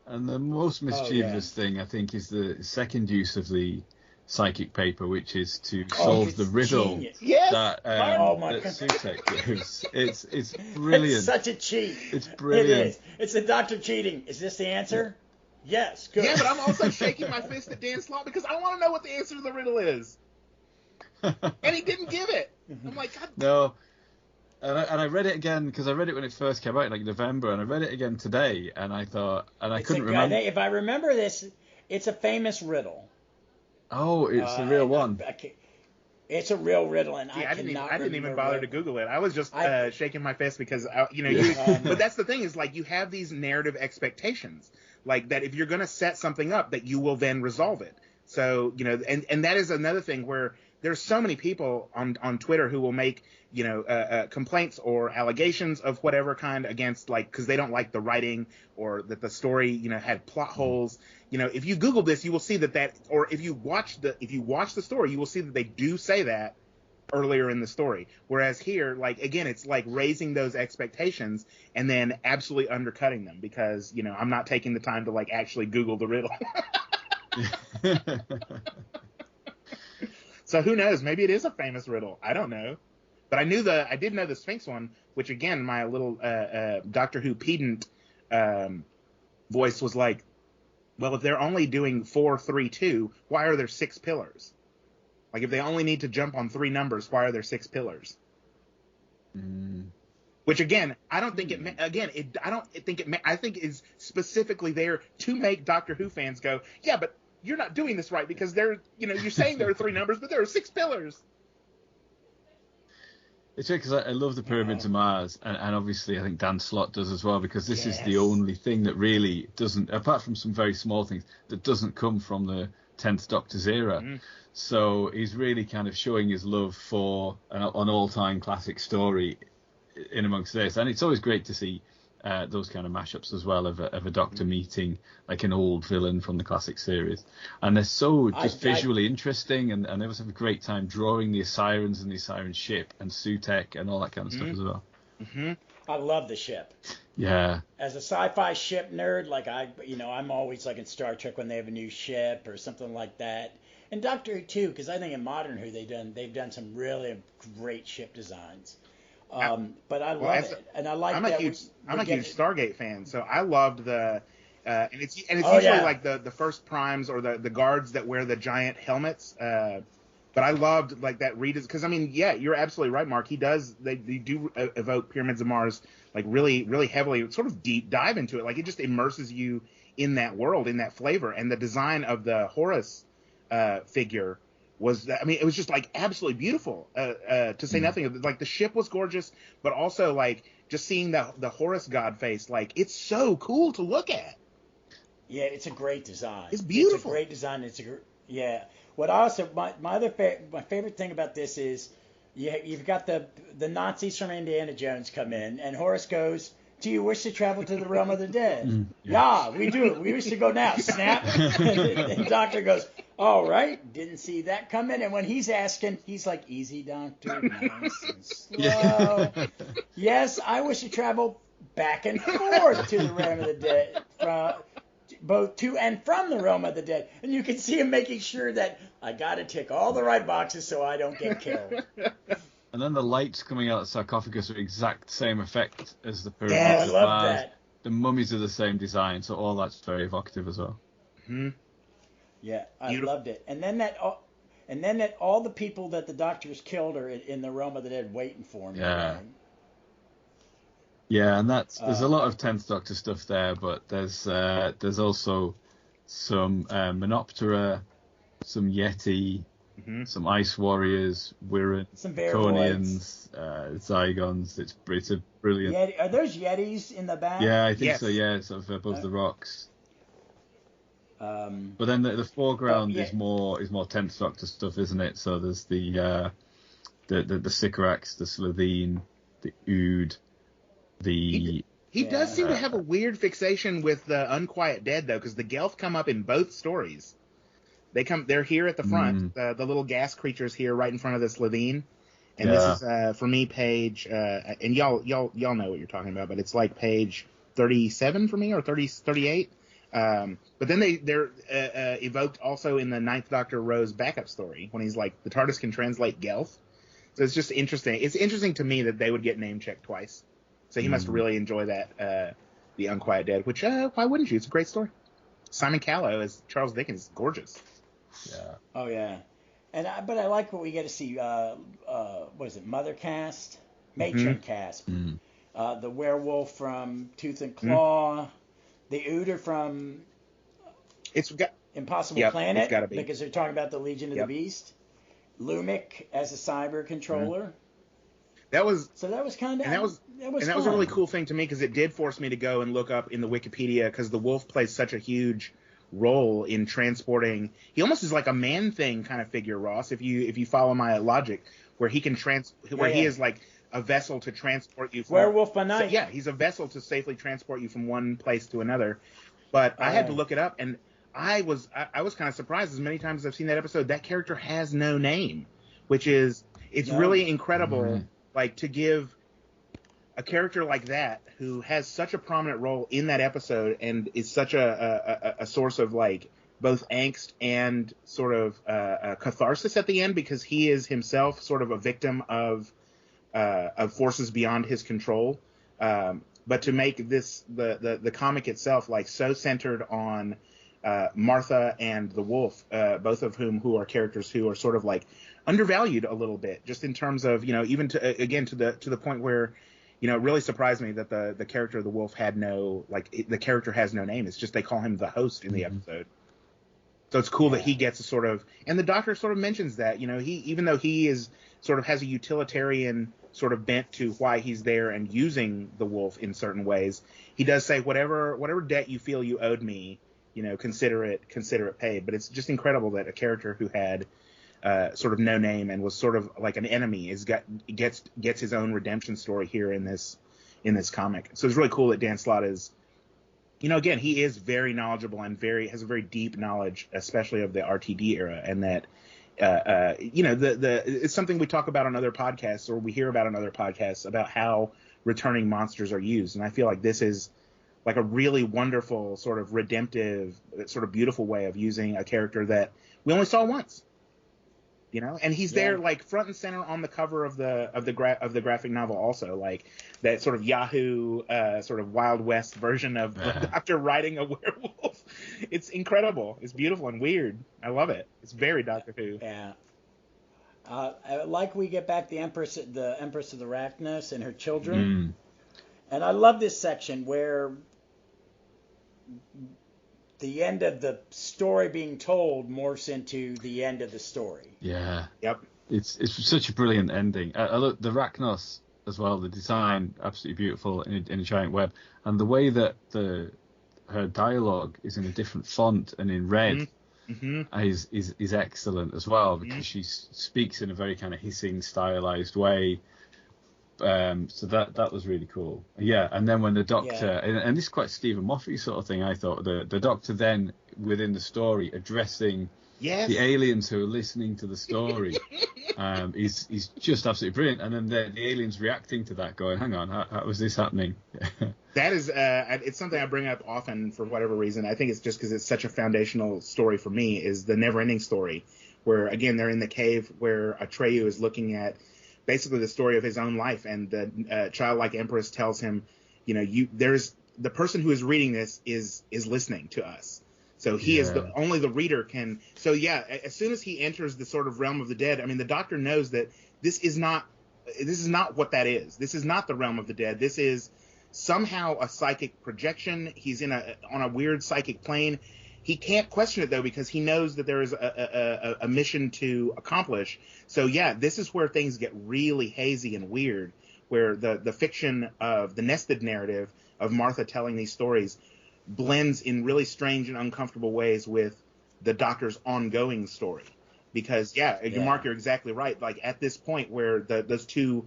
And the most mischievous thing, I think, is the second use of the psychic paper, which is to solve the riddle that Sutek gives. It's brilliant. It's such a cheat. It's brilliant. It is. It's the Doctor cheating. Is this the answer? Yes. Good. Yeah, but I'm also shaking my fist at Dan Slott because I want to know what the answer to the riddle is. And he didn't give it. I'm like, God. No. And I read it again because I read it when it first came out, November, and I read it again today, and I thought, and I couldn't remember. If I remember this, it's a famous riddle. Oh, it's a real one. It's a real riddle, and I didn't even bother to Google it. I was just shaking my fist because but that's the thing is you have these narrative expectations, that if you're going to set something up, that you will then resolve it. So and that is another thing where there's so many people on Twitter who will make complaints or allegations of whatever kind against because they don't like the writing or that the story had plot holes. If you Google this, you will see that or if you watch the story, you will see that they do say that earlier in the story. Whereas here, again, it's raising those expectations and then absolutely undercutting them because I'm not taking the time to actually Google the riddle. So who knows? Maybe it is a famous riddle. I don't know. But I did know the Sphinx one, which again, my little Doctor Who pedant voice was well, if they're only doing 4, 3, 2, why are there 6 pillars? If they only need to jump on 3 numbers, why are there 6 pillars? Which again, I don't think I think is specifically there to make Doctor Who fans go, yeah, but you're not doing this right because you're saying there are 3 numbers, but there are 6 pillars. It's weird because I love the Pyramids of Mars, and obviously I think Dan Slott does as well, because this is the only thing that really doesn't, apart from some very small things, that doesn't come from the 10th Doctor's era. So he's really kind of showing his love for an all-time classic story in amongst this, and it's always great to see those kind of mashups as well of a Doctor meeting an old villain from the classic series, and they're so just visually interesting, and they always have a great time drawing the Sirens and the Siren ship and Sutek and all that kind of stuff as well. I love the ship. Yeah. As a sci-fi ship nerd, I'm always in Star Trek when they have a new ship or something like that, and Doctor Who too, because I think in modern Who they've done some really great ship designs. But I love it, and I like I'm that. I'm a huge Stargate fan, so I loved the, and it's usually the first primes or the guards that wear the giant helmets. But I loved like that because I mean, yeah, you're absolutely right, Mark. They do evoke Pyramids of Mars like really, really heavily, sort of deep dive into it. Like it just immerses you in that world, in that flavor. And the design of the Horus figure was, I mean, it was just like absolutely beautiful. To say nothing of like the ship was gorgeous, but also like just seeing the Horus god face, like it's so cool to look at. Yeah, it's a great design. It's beautiful. It's a great design. Yeah. What also my favorite thing about this is you've got the Nazis from Indiana Jones come in, and Horace goes, "Do you wish to travel to the realm of the dead?" Yeah, we do. We wish to go now. Snap. And Doctor goes, "All right, didn't see that coming." And when he's asking, he's like, "Easy, Doctor, nice and slow." Yeah. Yes, I wish to travel back and forth to the realm of the dead. Both to and from the realm of the dead. And you can see him making sure that I got to tick all the right boxes so I don't get killed. And then the lights coming out of the sarcophagus are exact same effect as the pyramid. Yeah, I love that. The mummies are the same design, so all that's very evocative as well. Mm-hmm. Yeah, I loved it. And then that all the people that the Doctor's killed are in the realm of the dead waiting for him. Yeah. Right? Yeah, and there's a lot of 10th Doctor stuff there, but there's also some Menoptera, some Yeti, some Ice Warriors, Wirrn, some Konians, Zygons. It's a brilliant. Yeti. Are those Yetis in the back? Yeah, I think so. Yeah, sort of above the rocks. But then the foreground is more 10th Doctor stuff, isn't it? So there's the Sycorax, the Slitheen, the Ood. He does seem to have a weird fixation with the Unquiet Dead, though, because the Gelth come up in both stories. They're here at the front. The little gas creatures here, right in front of the Slitheen. And this is for me page, and y'all know what you're talking about, but it's like page 37 for me, or 38. But then they're evoked also in the Ninth Doctor Rose backup story when he's like, the TARDIS can translate Gelth. So it's just interesting. It's interesting to me that they would get name checked twice. So he must really enjoy that, the Unquiet Dead, which, why wouldn't you? It's a great story. Simon Callow as Charles Dickens, gorgeous. Yeah. Oh, yeah. But I like what we get to see, what is it, Mother Cast? Matron Cast. The werewolf from Tooth and Claw. The Ooder from Impossible Planet, because they're talking about the Legion of the Beast. Lumic as a cyber controller. That was kind of, and that was a really cool thing to me, because it did force me to go and look up in the Wikipedia, because the wolf plays such a huge role in transporting. He almost is like a Man Thing kind of figure, Ross, if you follow my logic, where he can he is like a vessel to transport you from Werewolf by Night. So, yeah, he's a vessel to safely transport you from one place to another. But I had to look it up, and I was kind of surprised. As many times as I've seen that episode, that character has no name, which is really incredible. Like, to give a character like that, who has such a prominent role in that episode and is such a source of, like, both angst and sort of catharsis at the end, because he is himself sort of a victim of forces beyond his control. But to make this the comic itself, like, so centered on Martha and the Wolf, both of who are characters who are sort of like undervalued a little bit, just in terms of, even to the point where, it really surprised me that the character of the Wolf had the character has no name. It's just they call him the host in the episode. So it's cool that he gets a sort of, and the Doctor sort of mentions that, he, even though he is sort of has a utilitarian sort of bent to why he's there and using the Wolf in certain ways, he does say, whatever debt you feel you owed me, consider it paid. But it's just incredible that a character who had sort of no name and was sort of like an enemy gets his own redemption story here in this comic. So it's really cool that Dan Slott is, again, he is very knowledgeable and has a very deep knowledge, especially of the RTD era, and that it's something we talk about on other podcasts, or we hear about on other podcasts, about how returning monsters are used. And I feel like this is like a really wonderful, sort of redemptive, sort of beautiful way of using a character that we only saw once. And he's there, like, front and center on the cover of the graphic novel, also, like that sort of Yahoo sort of Wild West version of the Doctor riding a werewolf. It's incredible. It's beautiful and weird. I love it. It's very Doctor Who. Yeah. Like we get back the Empress of the Arachnos and her children. And I love this section where the end of the story being told morphs into the end of the story. Yeah. Yep. It's such a brilliant ending. I look the Arachnos as well. The design absolutely beautiful in a giant web, and the way that her dialogue is in a different font and in red is excellent as well, because she speaks in a very kind of hissing, stylized way. So that was really cool. Yeah, and then when the Doctor, and this is quite Stephen Moffat sort of thing, I thought, the Doctor then within the story addressing the aliens who are listening to the story, is just absolutely brilliant. And then the aliens reacting to that, going, hang on, how was this happening? That is, it's something I bring up often for whatever reason. I think it's just because it's such a foundational story for me, is the Never-Ending Story, where, again, they're in the cave where Atreyu is looking at basically the story of his own life, and the childlike Empress tells him, there's the person who is reading this is listening to us. So he is only the reader can. So as soon as he enters the sort of realm of the dead, I mean, the Doctor knows that this is not what that is. This is not the realm of the dead. This is somehow a psychic projection. He's on a weird psychic plane. He can't question it though, because he knows that there is a mission to accomplish. So this is where things get really hazy and weird, where the fiction of the nested narrative of Martha telling these stories blends in really strange and uncomfortable ways with the Doctor's ongoing story. Because Mark, you're exactly right. Like at this point where those two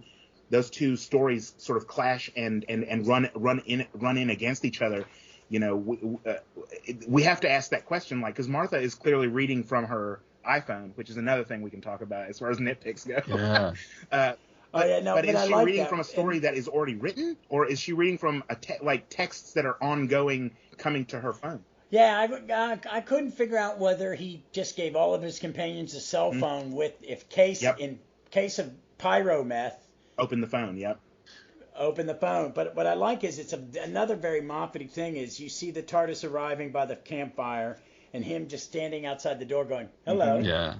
stories sort of clash and run in against each other, we have to ask that question, like, because Martha is clearly reading from her iPhone, which is another thing we can talk about as far as nitpicks go. Yeah. But is she reading from a story that is already written, or is she reading from texts that are ongoing coming to her phone? Yeah, I couldn't figure out whether he just gave all of his companions a cell phone in case of pyrometh. Open the phone. Yep. Open the phone. But what I like is it's another very Moffat thing is you see the TARDIS arriving by the campfire and him just standing outside the door going, hello. Yeah.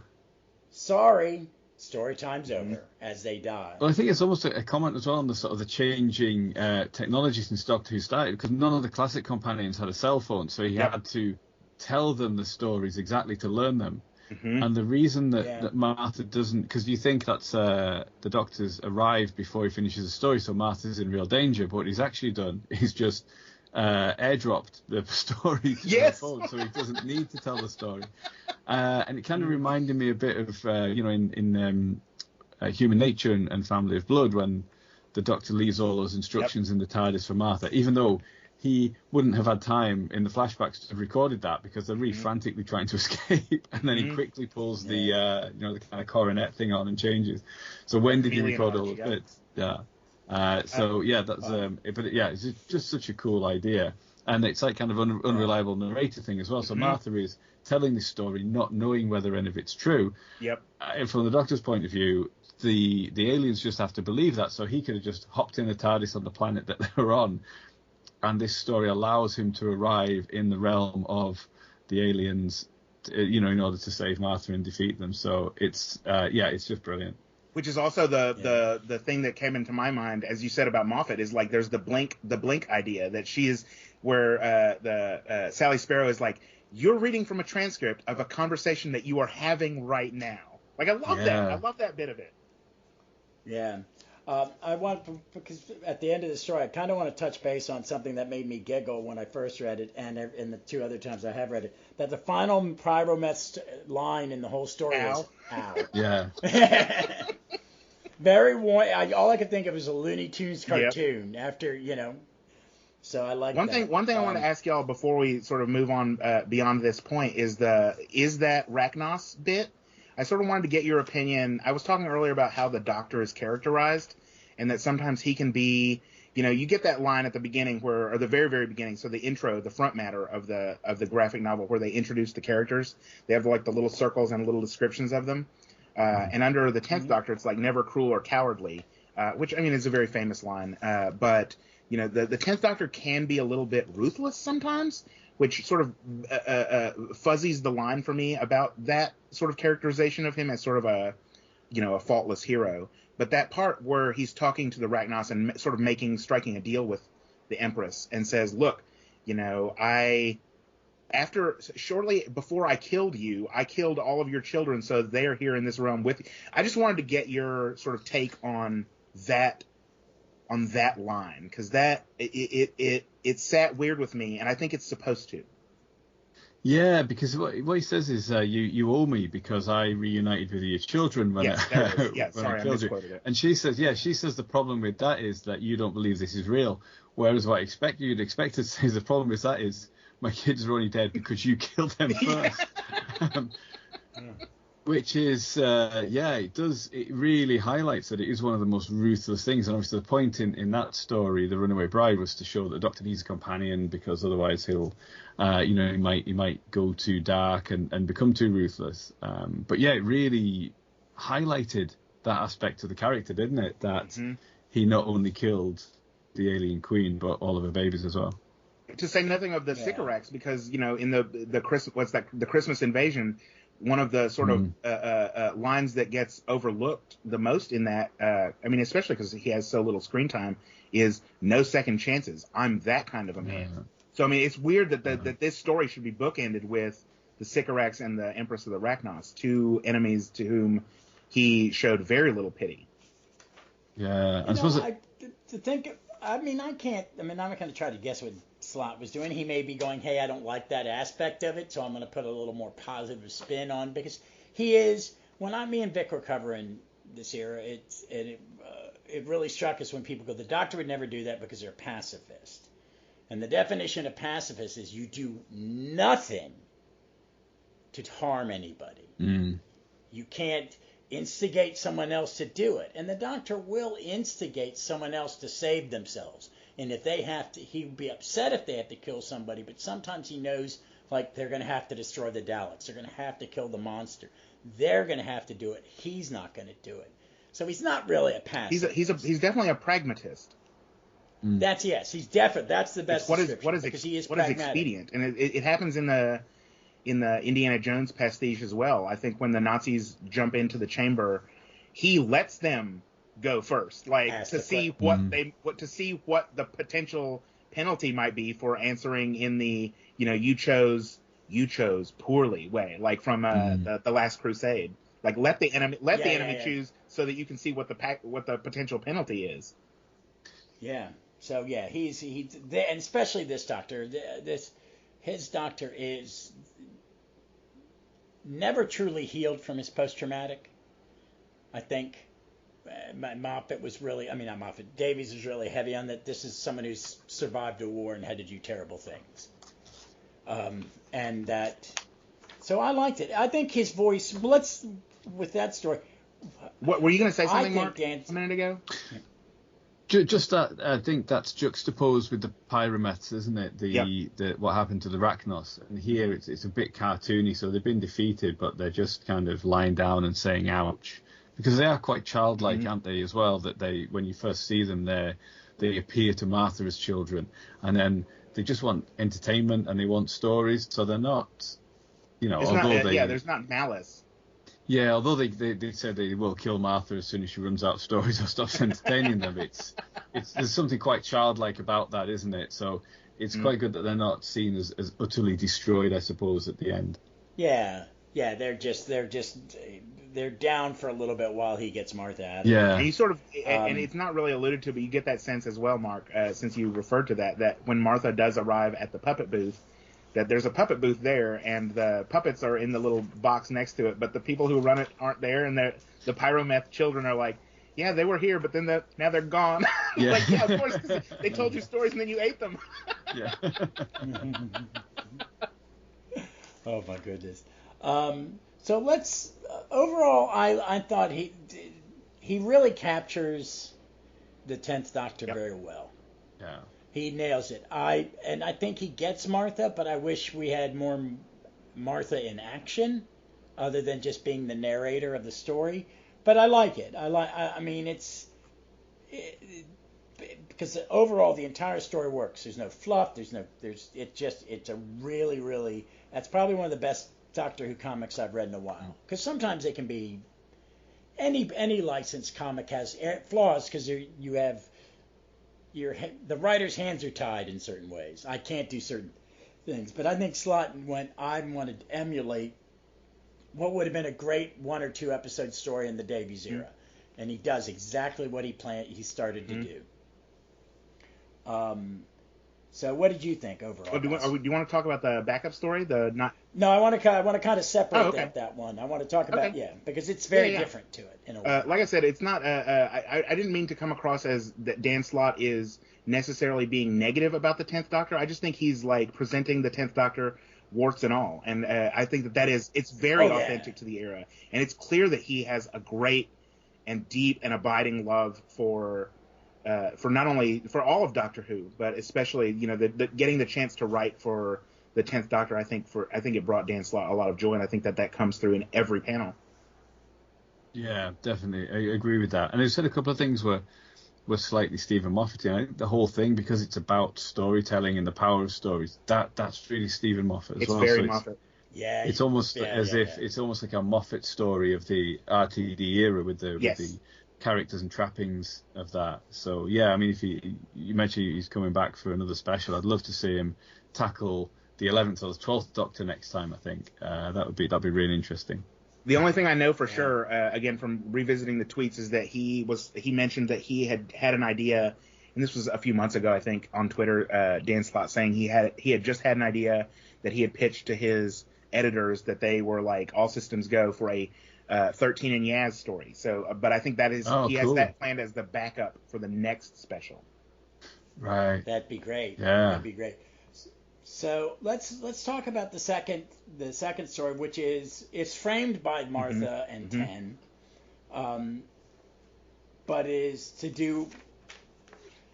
Sorry. Story time's over as they die. Well, I think it's almost a comment as well on the sort of the changing technology since Doctor Who started, because none of the classic companions had a cell phone, so he had to tell them the stories exactly to learn them. And the reason that Martha doesn't, because you think that's the Doctor's arrived before he finishes the story, so Martha's in real danger, but what he's actually done is just airdropped the story to her phone, so he doesn't need to tell the story. And it kind of reminded me a bit of, in Human Nature and Family of Blood, when the Doctor leaves all those instructions in the TARDIS for Martha, even though he wouldn't have had time in the flashbacks to have recorded that, because they're really frantically trying to escape, and then he quickly pulls the kind of coronet thing on and changes. So when did he record all of bits? Yeah. That's it's just such a cool idea, and it's like kind of unreliable narrator thing as well. So Martha is telling this story not knowing whether any of it's true. And from the Doctor's point of view, the aliens just have to believe that. So he could have just hopped in the TARDIS on the planet that they were on, and this story allows him to arrive in the realm of the aliens, in order to save Martha and defeat them. So it's just brilliant. Which is also the thing that came into my mind, as you said about Moffat, is like there's the blink idea that she is where Sally Sparrow is like, you're reading from a transcript of a conversation that you are having right now. Like I love that. I love that bit of it. Yeah. Because at the end of the story, I kind of want to touch base on something that made me giggle when I first read it, and in the two other times I have read it, that the final pyrometh line in the whole story was, ow. Yeah. Very warm. All I could think of was a Looney Tunes cartoon after, So I like that. One thing I want to ask y'all before we sort of move on beyond this point is that Rachnos bit? I sort of wanted to get your opinion. I was talking earlier about how the Doctor is characterized, and that sometimes he can be, you get that line at the beginning or the very, very beginning. So the intro, the front matter of the graphic novel where they introduce the characters, they have like the little circles and little descriptions of them. And under the 10th Doctor, it's like never cruel or cowardly, which I mean is a very famous line. But the 10th Doctor can be a little bit ruthless sometimes, which sort of fuzzies the line for me about that sort of characterization of him as sort of a faultless hero. But that part where he's talking to the Rachnos and sort of striking a deal with the Empress and says, look, shortly before I killed you, I killed all of your children, so they are here in this realm with you. I just wanted to get your sort of take on that line, because that it sat weird with me, and I think it's supposed to. Yeah, because what he says is you owe me because I reunited with your children when I killed you. It. And she says the problem with that is that you don't believe this is real. Whereas what you'd expect to say is the problem with that is my kids are only dead because you killed them first. Which is, it really highlights that it is one of the most ruthless things. And obviously the point in that story, The Runaway Bride, was to show that the Doctor needs a companion because otherwise he'll, he might go too dark and become too ruthless. But yeah, it really highlighted that aspect of the character, didn't it? That he not only killed the alien queen, but all of her babies as well. To say nothing of the Sycorax, because, in the Christmas invasion, one of the sort of lines that gets overlooked the most in that, especially because he has so little screen time, is no second chances. I'm that kind of a man. Yeah. So, it's weird that this story should be bookended with the Sycorax and the Empress of the Rachnos, two enemies to whom he showed very little pity. Yeah, I'm not going to try to guess what Slott was doing. He may be going, hey, I don't like that aspect of it, so I'm going to put a little more positive spin on, because he is, when me and Vic were covering this era, it really struck us when people go, the Doctor would never do that because they're pacifist. And the definition of pacifist is you do nothing to harm anybody. You can't instigate someone else to do it. And the Doctor will instigate someone else to save themselves. And if they have to, he would be upset if they have to kill somebody, but sometimes he knows, like, they're going to have to destroy the Daleks. They're going to have to kill the monster. They're going to have to do it. He's not going to do it. So he's not really a pacifist. He's definitely a pragmatist. That's the best description. What is expedient? And it happens in the Indiana Jones pastiche as well. I think when the Nazis jump into the chamber, he lets them go first, to see what the potential penalty might be for answering in the you chose poorly way, like from the Last Crusade. Like let the enemy choose so that you can see what the potential penalty is. Yeah. So yeah, he's and especially this Doctor. His Doctor is never truly healed from his post-traumatic. I think Moffat was really, not Moffat, Davies was really heavy on that. This is someone who's survived a war and had to do terrible things. So I liked it. I think his voice, with that story. What were you going to say something, Mark, a minute ago? Just that, I think that's juxtaposed with the Pyromeths, isn't it? The what happened to the Rachnos. And here it's a bit cartoony, so they've been defeated, but they're just kind of lying down and saying ouch. Because they are quite childlike, aren't they, as well, that when you first see them, they appear to Martha as children. And then they just want entertainment and they want stories, so they're not, there's not malice. Yeah, although they said they will kill Martha as soon as she runs out of stories or stops entertaining them, there's something quite childlike about that, isn't it? So it's quite good that they're not seen as utterly destroyed, I suppose, at the end. Yeah, they're down for a little bit while he gets Martha out. Yeah, and he sort of, and it's not really alluded to, but you get that sense as well, Mark, since you referred to that when Martha does arrive at the puppet booth, that there's a puppet booth there, and the puppets are in the little box next to it, but the people who run it aren't there, and the Pyrometh children are like, yeah, they were here, but then now they're gone. Yeah. Like, yeah, of course, 'cause they told you stories and then you ate them. Yeah. Oh my goodness. So let's overall, I thought he really captures the 10th Doctor very well. Yeah. He nails it. I think he gets Martha, but I wish we had more Martha in action, other than just being the narrator of the story. But I like it. Because overall the entire story works. There's no fluff. It's a really, really. That's probably one of the best Doctor Who comics I've read in a while. Because sometimes they can be any licensed comic has flaws because you have the writer's hands are tied in certain ways. I can't do certain things, but I think Slott I wanted to emulate what would have been a great 1 or 2 episode story in the Davies era, and he does exactly what he started to do. So what did you think overall? Oh, do you want to talk about the backup story? No, I want to kind of separate that one. I want to talk about because it's very different to it in a way. Like I said, it's not. I didn't mean to come across as that Dan Slott is necessarily being negative about the 10th Doctor. I just think he's like presenting the 10th Doctor warts and all, and I think it's very authentic to the era, and it's clear that he has a great and deep and abiding love for not only for all of Doctor Who, but especially getting the chance to write for the 10th Doctor. I think it brought Dan Slott a lot of joy, and I think that comes through in every panel. Yeah, definitely, I agree with that. And they said a couple of things were slightly Stephen Moffat. I think the whole thing, because it's about storytelling and the power of stories, that's really Stephen Moffat as well. It's very Moffat. Yeah, it's almost it's almost like a Moffat story of the RTD era with the characters and trappings of that. So yeah, I mean, if you mentioned he's coming back for another special, I'd love to see him tackle the 11th or the 12th Doctor next time. I think that'd be really interesting. The only thing I know for sure, again from revisiting the tweets, is that he mentioned that he had an idea, and this was a few months ago, I think, on Twitter. Dan Slott saying he had just had an idea that he had pitched to his editors that they were like all systems go for a 13 and Yaz story. So, but I think that is has that planned as the backup for the next special. Right. That'd be great. Yeah. That'd be great. So let's talk about the second story, which it's framed by Martha and Ten, but is to do,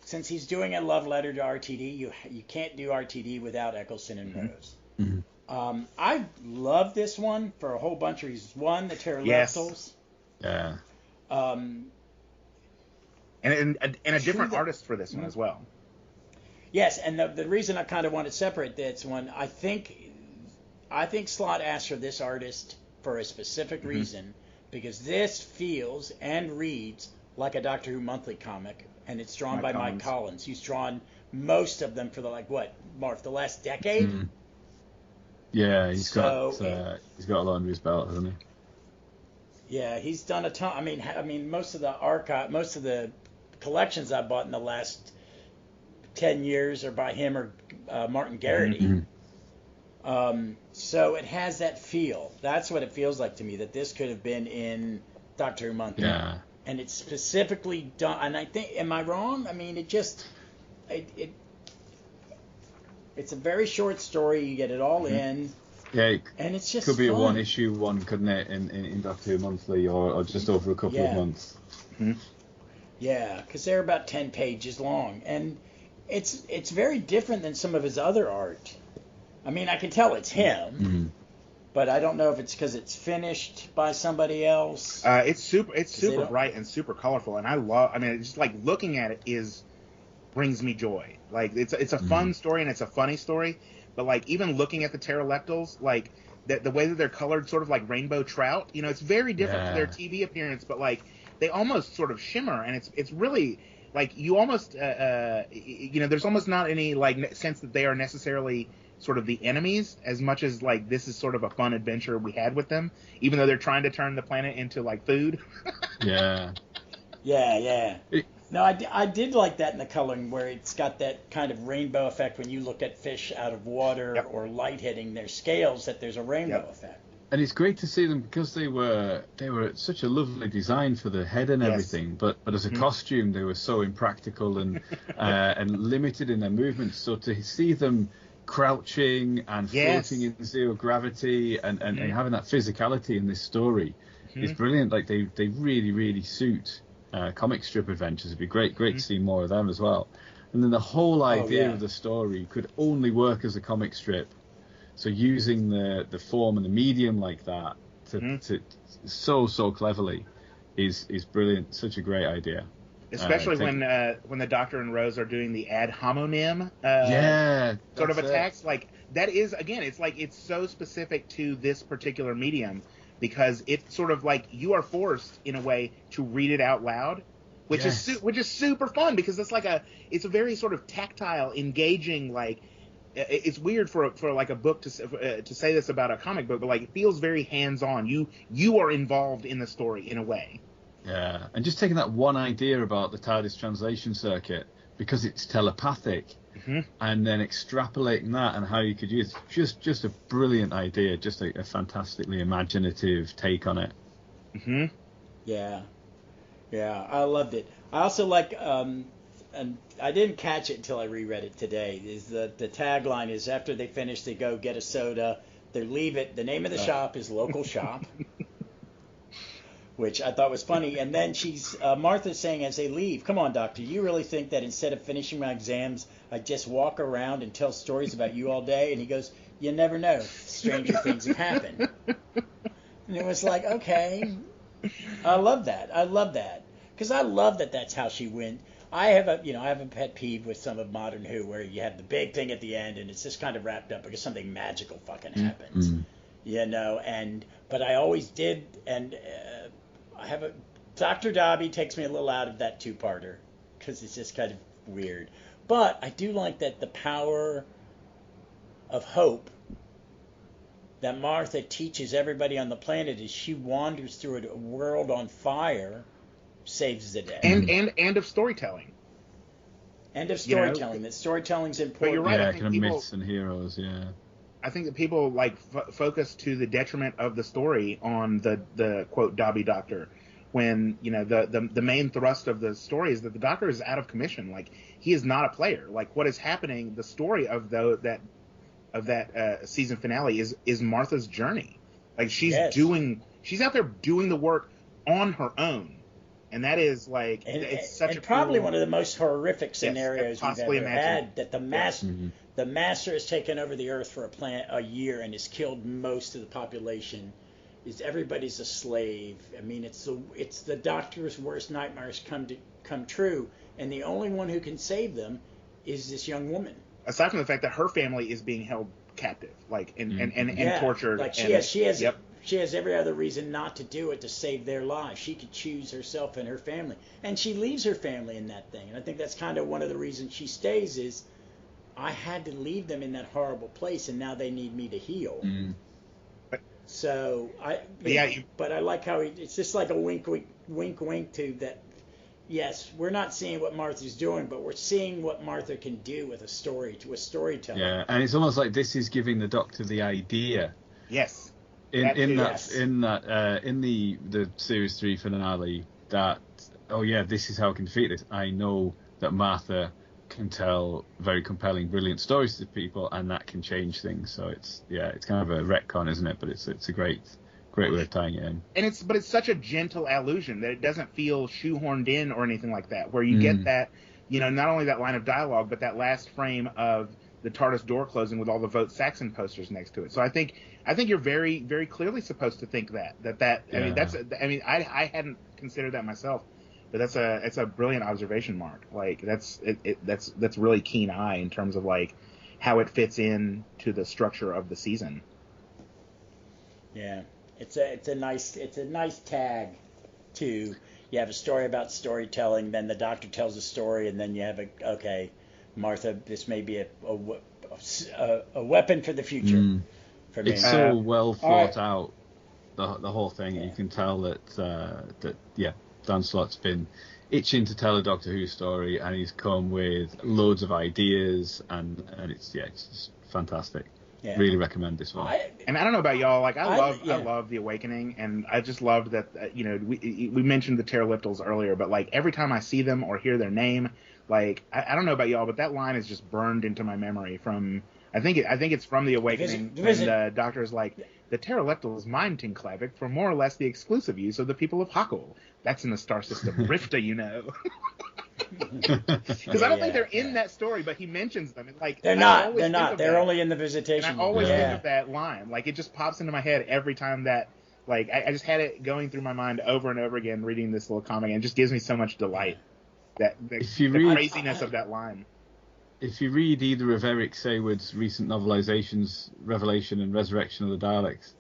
since he's doing a love letter to RTD, you can't do RTD without Eccleston and Rose. Mm-hmm. I love this one for a whole bunch of reasons. One, the pterodactyls. Yeah. And a different artist for this one as well. Yes, and the reason I kind of want to separate this one, I think Slott asked for this artist for a specific reason, because this feels and reads like a Doctor Who monthly comic, and it's drawn by Mike Collins. He's drawn most of them for the the last decade. Mm. Yeah, he's got a lot under his belt, hasn't he? Yeah, he's done a ton. I mean, most of the collections I bought in the last 10 years are by him or Martin Garrity. So it has that feel. That's what it feels like to me, that this could have been in Doctor Who Monthly. Yeah. And it's specifically done. And I think, am I wrong? I mean, it's a very short story. You get it all in. Yeah, and it's just could be fun. a one-issue one, couldn't it, in Doctor Who Monthly, or just over a couple of months. Mm-hmm. Yeah, because they're about 10 pages long, and it's very different than some of his other art. I mean, I can tell it's him, but I don't know if it's because it's finished by somebody else. It's super bright and super colorful, and it's just like looking at it brings me joy. Like it's a fun story and it's a funny story, but like even looking at the pterodactyls, like the way that they're colored, sort of like rainbow trout, it's very different to their TV appearance, but like they almost sort of shimmer, and it's really like you almost there's almost not any like sense that they are necessarily sort of the enemies, as much as like this is sort of a fun adventure we had with them, even though they're trying to turn the planet into like food. Yeah. No, I did like that in the coloring, where it's got that kind of rainbow effect when you look at fish out of water or light hitting their scales, that there's a rainbow effect. And it's great to see them, because they were such a lovely design for the head and everything, but as a costume they were so impractical and limited in their movements. So to see them crouching and floating in zero gravity and having that physicality in this story is brilliant. Like they really, really suit comic strip adventures. It'd be great to see more of them as well. And then the whole idea of the story could only work as a comic strip. So using the form and the medium like that to so cleverly is brilliant. Such a great idea. Especially when the Doctor and Rose are doing the ad hominem sort of attacks. Like that is, again, it's like it's so specific to this particular medium, because it's sort of like you are forced in a way to read it out loud, which is super fun because it's a very sort of tactile, engaging, like, it's weird for like a book to say this about a comic book, but like it feels very hands-on. You are involved in the story in a way. Yeah, and just taking that one idea about the TARDIS translation circuit, because it's telepathic, and then extrapolating that and how you could use just a brilliant idea, just a fantastically imaginative take on it. Yeah, I loved it. I also like, and I didn't catch it until I reread it today, is the tagline is after they finish, they go get a soda, they leave it, the name of the shop is Local Shop, which I thought was funny. And then Martha's saying as they leave, come on, Doctor, you really think that instead of finishing my exams, I'd just walk around and tell stories about you all day? And he goes, you never know, stranger things have happened. And it was like, okay, I love that. Because I love that that's how she went. I have a pet peeve with some of Modern Who where you have the big thing at the end and it's just kind of wrapped up because something magical fucking happens, but I always did, and Dr. Dobby takes me a little out of that two-parter because it's just kind of weird, but I do like that the power of hope that Martha teaches everybody on the planet as she wanders through a world on fire, saves the day. And of storytelling. That storytelling's important. But you're right. Yeah, kind of myths and heroes, yeah. I think that people like focus to the detriment of the story on the quote Dobby Doctor, when the main thrust of the story is that the Doctor is out of commission. Like, he is not a player. Like, what is happening? The story of that season finale is Martha's journey. Like, she's out there doing the work on her own. And that is like, it's such a probably cool, one of the most horrific scenarios we've ever had. That the master has taken over the Earth for a year and has killed most of the population. Is everybody's a slave? I mean, it's the Doctor's worst nightmares come true, and the only one who can save them is this young woman. Aside from the fact that her family is being held captive, like and tortured. Like she has every other reason not to do it to save their lives. She could choose herself and her family. And she leaves her family in that thing. And I think that's kind of one of the reasons she stays is I had to leave them in that horrible place and now they need me to heal. So but I like how it's just like a wink to that. Yes, we're not seeing what Martha's doing, but we're seeing what Martha can do with a storytelling. Yeah, and it's almost like this is giving the Doctor the idea. Yes. In the series 3 finale, that this is how I can defeat this. I know that Martha can tell very compelling, brilliant stories to people, and that can change things. So it's kind of a retcon, isn't it? But it's a great way of tying it in. And it's such a gentle allusion that it doesn't feel shoehorned in or anything like that. Where you get that, not only that line of dialogue, but that last frame of the TARDIS door closing with all the Vote Saxon posters next to it. So I think you're very, very clearly supposed to think that. I hadn't considered that myself, but it's a brilliant observation, Mark. Like that's really keen eye in terms of like how it fits in to the structure of the season. Yeah, it's a nice tag to. You have a story about storytelling, then the Doctor tells a story, and then you have Martha, this may be a weapon for the future. For me. It's so well thought out, the whole thing. You can tell that Dan Slott's been itching to tell a Doctor Who story, and he's come with loads of ideas, and it's just fantastic. Yeah. Really recommend this one. And I don't know about y'all, like I love The Awakening, and I just loved that. We mentioned the Pterodactyls earlier, but like every time I see them or hear their name, like I don't know about y'all, but that line is just burned into my memory from. I think it's from The Awakening, when the Doctor is like, the Pterodactyls mine Tinklavik for more or less the exclusive use of the people of Hakul. That's in the star system Rifta, Because I don't think they're in that story, but he mentions them. Like they're not. They're only in the visitation. And I always think of that line. Like it just pops into my head every time that. Like I just had it going through my mind over and over again, reading this little comic, and it just gives me so much delight. The craziness of that line. If you read either of Eric Saywood's recent novelizations, Revelation and Resurrection of the Daleks,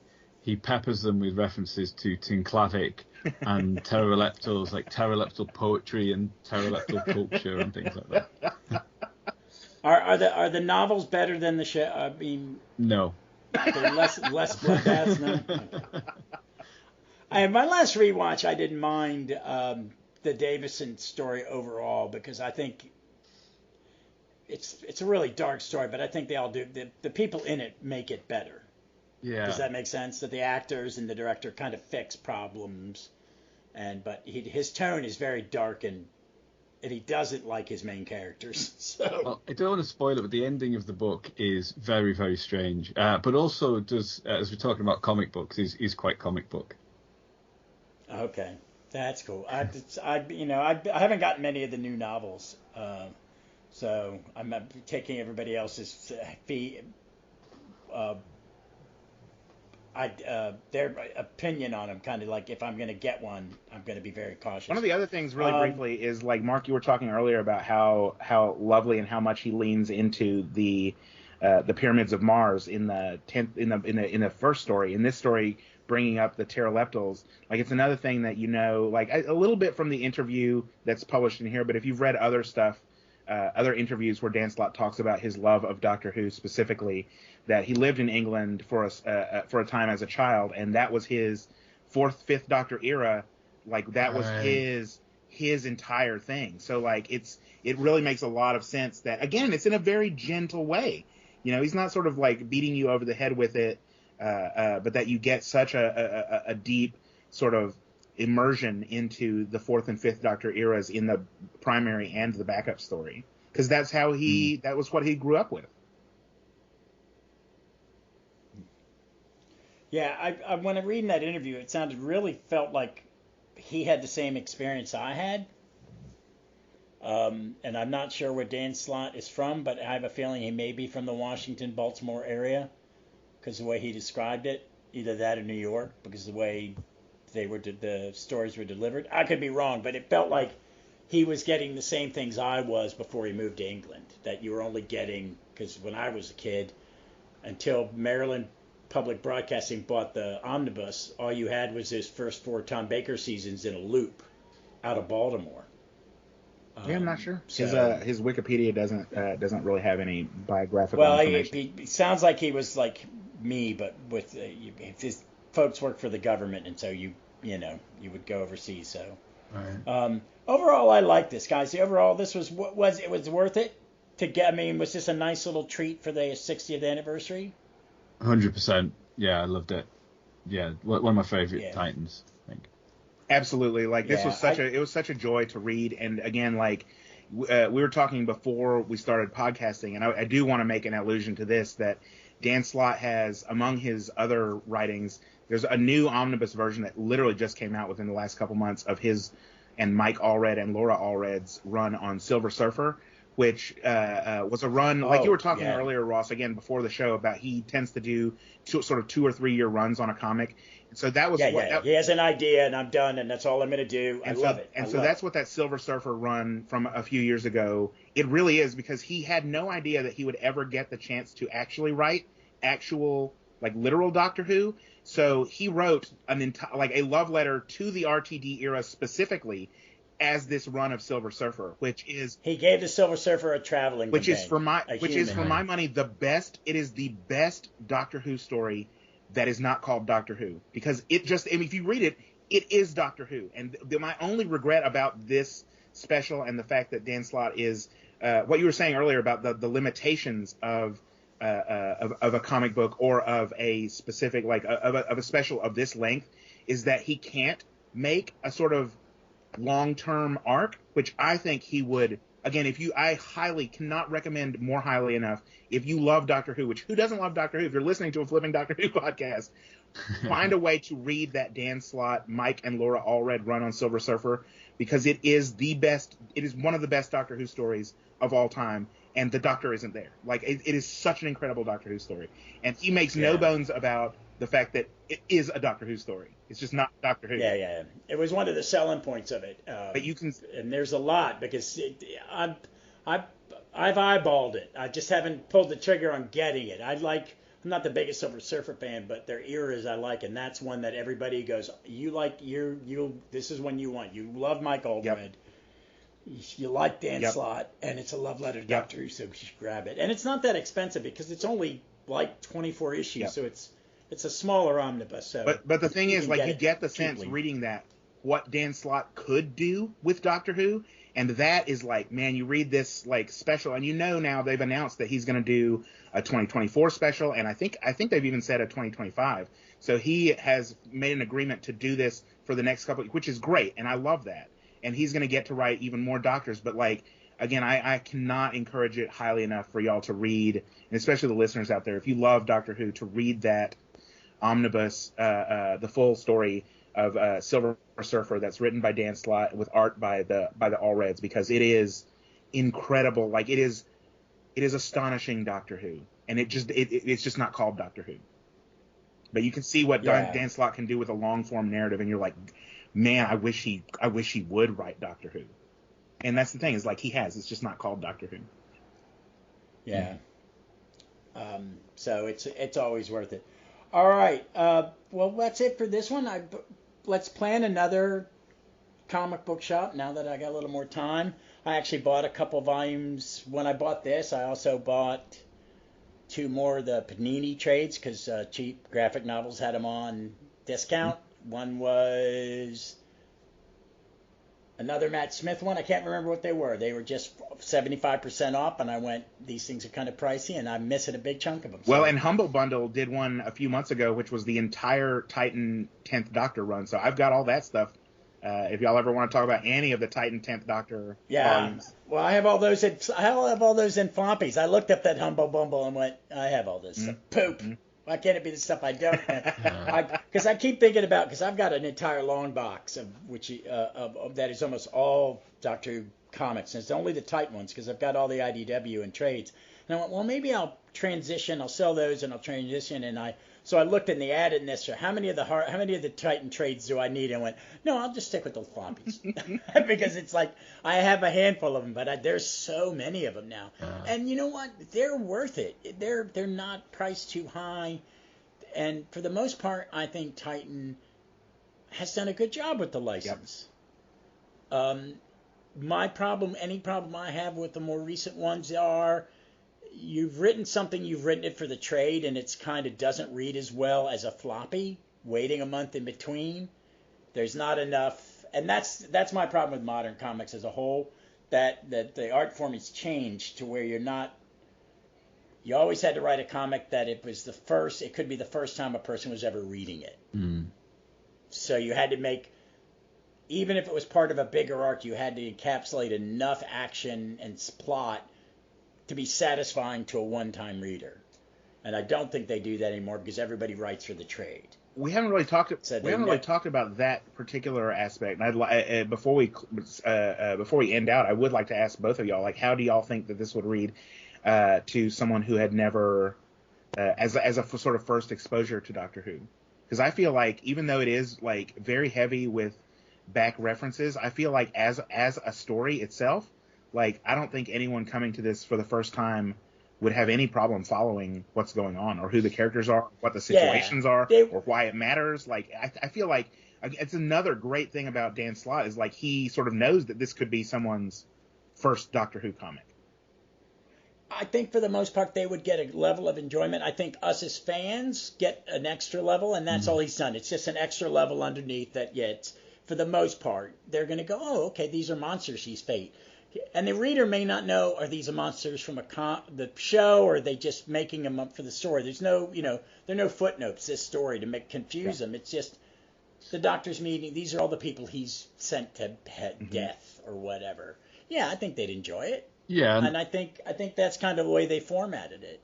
he peppers them with references to Tinclavic and pteroleptals, like pteroleptal poetry and pteroleptal culture and things like that. Are the novels better than the show? I mean, no. They're less bloodbaths now. Okay. And my last rewatch, I didn't mind the Davison story overall because I think it's a really dark story, but I think they all do. The people in it make it better. Yeah. Does that make sense? That the actors and the director kind of fix problems, but his tone is very dark and he doesn't like his main characters. So well, I don't want to spoil it, but the ending of the book is very, very strange. But also does, as we're talking about comic books, is quite comic book. Okay, that's cool. I haven't gotten many of the new novels, so I'm taking everybody else's fee. Their opinion on them, kind of like if I'm going to get one, I'm going to be very cautious. One of the other things, really briefly, is like Mark, you were talking earlier about how lovely and how much he leans into the pyramids of Mars in the first story. In this story, bringing up the pteroleptals, like it's another thing that like a little bit from the interview that's published in here. But if you've read other stuff, other interviews where Dan Slott talks about his love of Doctor Who specifically, that he lived in England for a time as a child, and that was his 4th, 5th Doctor era. Like that was his entire thing. So like it really makes a lot of sense that, again, it's in a very gentle way. He's not sort of like beating you over the head with it, but that you get such a deep sort of immersion into the 4th and 5th Doctor eras in the primary and the backup story, because that's how that was what he grew up with. Yeah, when I'm reading that interview, it felt like he had the same experience I had. And I'm not sure where Dan Slott is from, but I have a feeling he may be from the Washington, Baltimore area, because the way he described it, either that or New York, because the way the stories were delivered. I could be wrong, but it felt like he was getting the same things I was before he moved to England, that you were only getting, because when I was a kid, until Maryland Public Broadcasting bought the omnibus, all you had was his first 4 Tom Baker seasons in a loop out of Baltimore. Yeah, I'm not sure. His Wikipedia doesn't really have any biographical information. It sounds like he was like me, but with his folks work for the government, and so you would go overseas. So right. Overall, I like this, guys. Overall, this was worth it to get. I mean, was this a nice little treat for the 60th anniversary? 100%. Yeah, I loved it. Yeah, one of my favorite Titans, I think. Absolutely. Like this was it was such a joy to read. And again, like we were talking before we started podcasting, and I do want to make an allusion to this, that Dan Slott has, among his other writings, there's a new omnibus version that literally just came out within the last couple months of his and Mike Allred and Laura Allred's run on Silver Surfer, which was a run, like you were talking earlier, Ross, again, before the show, about he tends to do sort of 2 or 3 year runs on a comic. And so that was he has an idea, and I'm done, and that's all I'm going to do. I love it. And so that's what that Silver Surfer run from a few years ago, it really is, because he had no idea that he would ever get the chance to actually write actual, like, literal Doctor Who. So he wrote a love letter to the RTD era specifically as this run of Silver Surfer, which is, he gave the Silver Surfer a traveling which companion, is for my money the best. It is the best Doctor Who story that is not called Doctor Who, because it just, I mean, if you read it, it is Doctor Who. And my only regret about this special, and the fact that Dan Slott is what you were saying earlier about the limitations of a comic book or of a specific, like of a special of this length, is that he can't make a sort of long-term arc, which I think he would. Again, I highly cannot recommend more highly enough, if you love Doctor Who, which who doesn't love Doctor Who? If you're listening to a flipping Doctor Who podcast, find a way to read that Dan Slott, Mike and Laura Allred run on Silver Surfer, because it is the best. It is one of the best Doctor Who stories of all time, and the Doctor isn't there. Like, it is such an incredible Doctor Who story, and he makes no bones about the fact that it is a Doctor Who story. It's just not Doctor Who. Yeah. It was one of the selling points of it. But you can, and there's a lot, because I've eyeballed it. I just haven't pulled the trigger on getting it. I I'm not the biggest Silver Surfer fan, but their eras I like, and that's one that everybody goes, this is one you want. You love Mike Oldred. You like Dan Slott, and it's a love letter to Doctor Who, so you should grab it. And it's not that expensive because it's only like 24 issues, so it's a smaller omnibus. So but the thing is, like, you get the sense cheaply. reading that what Dan Slott could do with Doctor Who, and that is like, man, you read this like special, and now they've announced that he's going to do a 2024 special, and I think they've even said a 2025. So he has made an agreement to do this for the next couple, which is great, and I love that. And he's going to get to write even more Doctors. But, like, again, I cannot encourage it highly enough for y'all to read, and especially the listeners out there, if you love Doctor Who, to read that omnibus, the full story of Silver Surfer that's written by Dan Slott with art by the Allreds, because it is incredible. Like, it is astonishing Doctor Who, and it's just not called Doctor Who. But you can see what Dan Slott can do with a long form narrative, and you're like, man, I wish he would write Doctor Who. And that's the thing, is like, he has. It's just not called Doctor Who. Yeah. So it's always worth it. All right. Well, that's it for this one. Let's plan another comic book shop now that I got a little more time. I actually bought a couple volumes. When I bought this, I also bought 2 more of the Panini trades because cheap graphic novels had them on discount. One was another Matt Smith one. I can't remember what they were. They were just 75% off, and I went, these things are kind of pricey, and I'm missing a big chunk of them. Well, and Humble Bundle did one a few months ago, which was the entire Titan 10th Doctor run. So I've got all that stuff. If y'all ever want to talk about any of the Titan 10th Doctor volumes. Well, I have all those in floppies. I looked up that Humble Bundle and went, I have all this stuff. Poop. Why can't it be the stuff I don't have? Because I keep thinking about, because I've got an entire long box of that is almost all Doctor Who comics, and it's only the Titan ones because I've got all the IDW and trades. And I went, well, maybe I'll transition. I'll sell those and I'll transition. So I looked in the ad in this, how many of the Titan trades do I need? And went, no, I'll just stick with the floppies because it's like I have a handful of them, but there's so many of them now. And you know what? They're worth it. They're not priced too high, and for the most part, I think Titan has done a good job with the license. Any problem I have with the more recent ones are, you've written it for the trade, and it's kind of doesn't read as well as a floppy, waiting a month in between. There's not enough, and that's my problem with modern comics as a whole, that the art form has changed to where you always had to write a comic that it could be the first time a person was ever reading it. So you had to make, even if it was part of a bigger arc, you had to encapsulate enough action and plot to be satisfying to a one-time reader. And I don't think they do that anymore because everybody writes for the trade. We haven't really talked about that particular aspect. And before we end out, I would like to ask both of y'all, like, how do y'all think that this would read to someone who had never, as a sort of first exposure to Doctor Who? Because I feel like, even though it is like very heavy with back references, I feel like as a story itself, like, I don't think anyone coming to this for the first time would have any problem following what's going on, or who the characters are, what the situations are, or why it matters. Like, I feel like it's another great thing about Dan Slott is, like, he sort of knows that this could be someone's first Doctor Who comic. I think for the most part they would get a level of enjoyment. I think us as fans get an extra level, and that's all he's done. It's just an extra level underneath that. It's, for the most part, they're going to go, oh, okay, these are monsters he's fate. And the reader may not know, are these monsters from the show, or are they just making them up for the story? There's no, there are no footnotes this story to confuse them. It's just the Doctor's meeting. These are all the people he's sent to death or whatever. Yeah, I think they'd enjoy it. Yeah, and I think that's kind of the way they formatted it.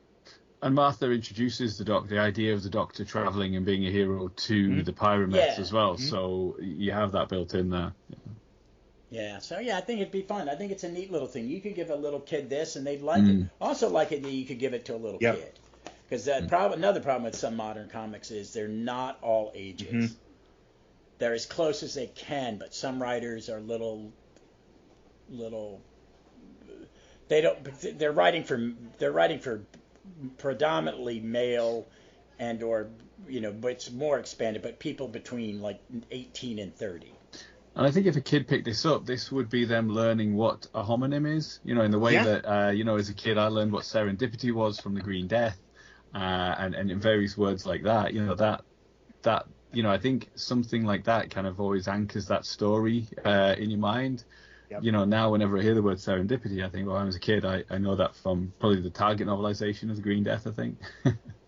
And Martha introduces the idea of the Doctor traveling and being a hero to the Pyramids as well. So you have that built in there. Yeah, so I think it'd be fun. I think it's a neat little thing. You could give a little kid this, and they'd like it. Also, like it that you could give it to a little kid, because another problem with some modern comics is they're not all ages. They're as close as they can, but some writers are little. They don't. They're writing for predominantly male and or, but it's more expanded, but people between like 18 and 30. And I think if a kid picked this up, this would be them learning what a homonym is, in the way that, as a kid, I learned what serendipity was from the Green Death, and in various words like that, that I think something like that kind of always anchors that story in your mind. Yep. Now whenever I hear the word serendipity, I think, well, when I was a kid, I know that from probably the Target novelization of the Green Death, I think.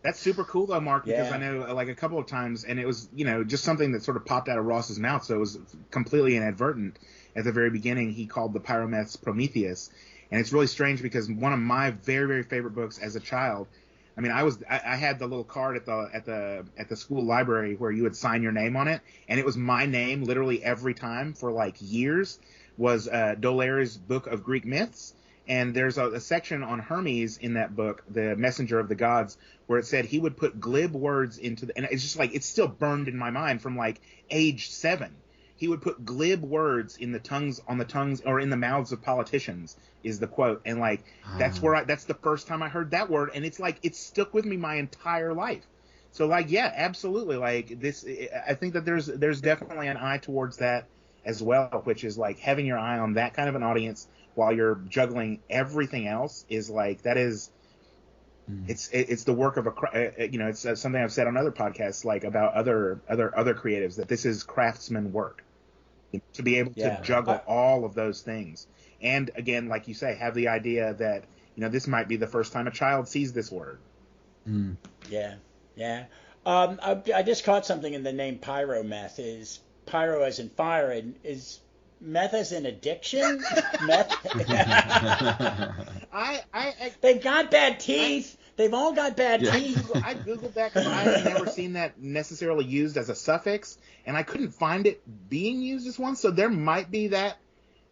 That's super cool though, Mark, because I know like a couple of times, and it was, just something that sort of popped out of Ross's mouth, so it was completely inadvertent. At the very beginning, he called the pyromeths Prometheus, and it's really strange because one of my very, very favorite books as a child, I mean, I had the little card at the school library where you would sign your name on it, and it was my name literally every time for like years, was Dolaire's Book of Greek Myths. And there's a section on Hermes in that book, The Messenger of the Gods, where it said he would put glib words into and it's just like, it's still burned in my mind from like age 7. He would put glib words on the tongues or in the mouths of politicians, is the quote. And like, that's the first time I heard that word. And it's like, it's stuck with me my entire life. So like, yeah, absolutely. Like this, I think that there's definitely an eye towards that as well, which is like having your eye on that kind of an audience while you're juggling everything else is like, that is, it's the work of it's something I've said on other podcasts, like about other creatives, that this is craftsman work, to be able to juggle all of those things. And again, like you say, have the idea that, this might be the first time a child sees this word. Yeah. I just caught something in the name pyrometh. Is pyro as in fire, and is meth as in addiction? Meth. They've got bad teeth. They've all got bad teeth. I googled that because I had never seen that necessarily used as a suffix, and I couldn't find it being used as one. So there might be that.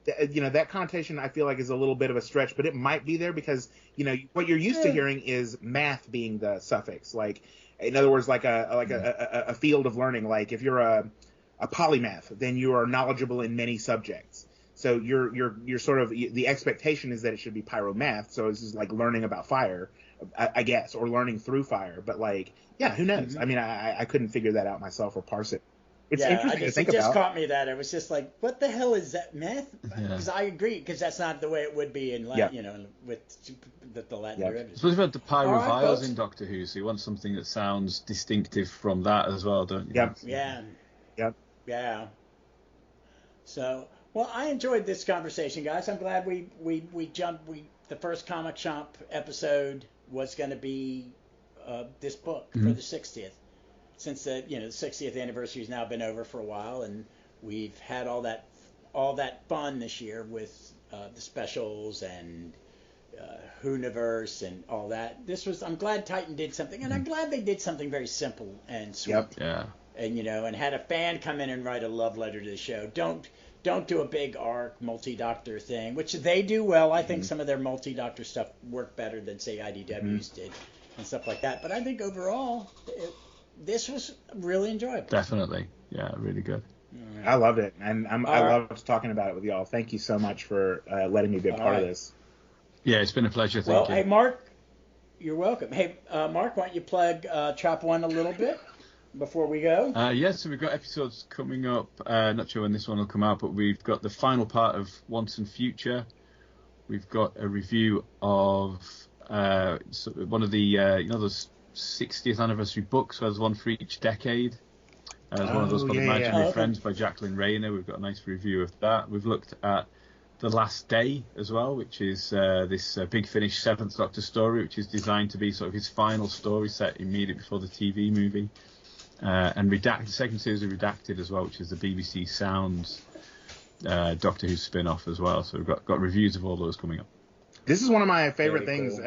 That connotation I feel like is a little bit of a stretch, but it might be there because what you're used to hearing is math being the suffix. Like, in other words, like a field of learning. Like if you're a polymath, then you are knowledgeable in many subjects. So you're sort of, the expectation is that it should be pyromath. So it's just like learning about fire, I guess, or learning through fire. But like, yeah, who knows? I mean, I couldn't figure that out myself or parse it. It's interesting to think about. It just caught me that it was just like, what the hell is that, meth? Because I agree, because that's not the way it would be in Latin, with the Latin derivatives. I suppose you've had the pyroviles in Doctor Who, so you want something that sounds distinctive from that as well, don't you? Yeah. So, well, I enjoyed this conversation, guys. I'm glad we jumped. The first Comic Shop episode was going to be this book for the 60th. Since the 60th anniversary has now been over for a while, and we've had all that fun this year with the specials and Whoniverse and all that. I'm glad Titan did something, and I'm glad they did something very simple and sweet. Yeah. And and had a fan come in and write a love letter to the show. Don't do a big arc multi-doctor thing, which they do well. I think some of their multi-doctor stuff worked better than say IDW's did and stuff like that. But I think overall this was really enjoyable. Definitely. Yeah, really good. Right. I loved it, and I loved talking about it with y'all. Thank you so much for letting me be a part of this. Yeah, it's been a pleasure. Thank you. Hey, Mark, you're welcome. Hey, Mark, why don't you plug Trap One a little bit before we go? So we've got episodes coming up. Not sure when this one will come out, but we've got the final part of Once and Future. We've got a review of one of the those 60th anniversary books, where there's one for each decade. There's one of those called Imaginary Friends by Jacqueline Rayner. We've got a nice review of that. We've looked at The Last Day as well, which is this Big Finish 7th Doctor story, which is designed to be sort of his final story set immediately before the TV movie. And Redacted, the second series of Redacted as well, which is the BBC Sounds Doctor Who spin-off as well. So we've got reviews of all those coming up. This is one of my favorite things,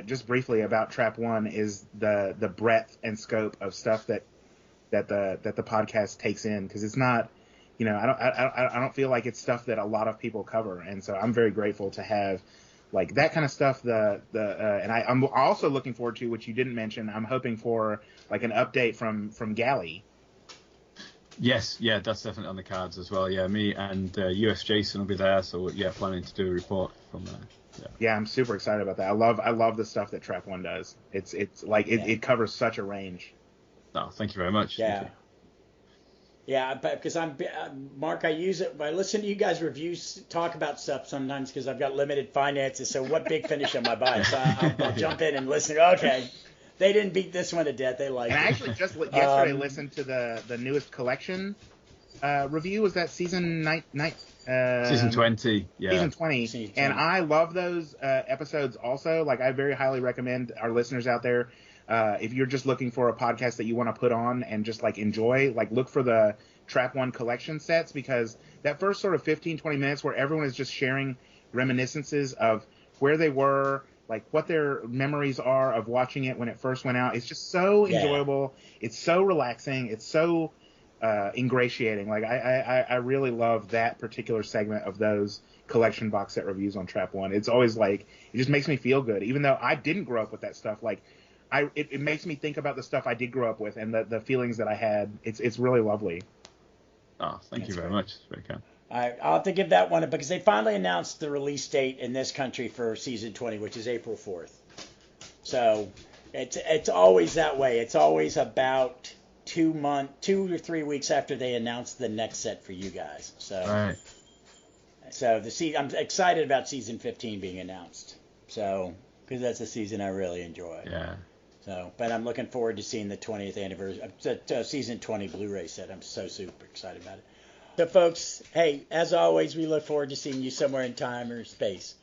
just briefly, about Trap One, is the breadth and scope of stuff that the podcast takes in, because it's not, I don't feel like it's stuff that a lot of people cover, and so I'm very grateful to have like that kind of stuff. And I'm also looking forward to, which you didn't mention, I'm hoping for like an update from Galley. Yes, yeah, that's definitely on the cards as well. Yeah, me and US Jason will be there, so yeah, planning to do a report from there. Yeah, I'm super excited about that. I love the stuff that Trap One does. It's like it covers such a range. Oh, thank you very much. Yeah. Yeah, because Mark, I use it. I listen to you guys reviews, talk about stuff sometimes because I've got limited finances. So what Big Finish am I buying? So I'll jump in and listen. Okay, they didn't beat this one to death. They liked it. And I actually just yesterday listened to the newest collection review. Was that season season 20? Yeah. Season 20. And I love those episodes also. Like, I very highly recommend our listeners out there. If you're just looking for a podcast that you want to put on and just like enjoy, like look for the Trap One collection sets, because that first sort of 15, 20 minutes where everyone is just sharing reminiscences of where they were, like what their memories are of watching it when it first went out. It's just so enjoyable. It's so relaxing. It's so ingratiating. Like I really love that particular segment of those collection box set reviews on Trap One. It's always like, it just makes me feel good. Even though I didn't grow up with that stuff, like it makes me think about the stuff I did grow up with and the feelings that I had. It's really lovely. Oh, thank you very much. It's very kind. I'll have to give that one because they finally announced the release date in this country for season 20, which is April 4th. So it's always that way. It's always about 2 or 3 weeks after they announce the next set for you guys. So right. So I'm excited about season 15 being announced. So because that's a season I really enjoy. Yeah. So, but I'm looking forward to seeing the 20th anniversary, season 20 Blu-ray set. I'm so super excited about it. So, folks, hey, as always, we look forward to seeing you somewhere in time or space.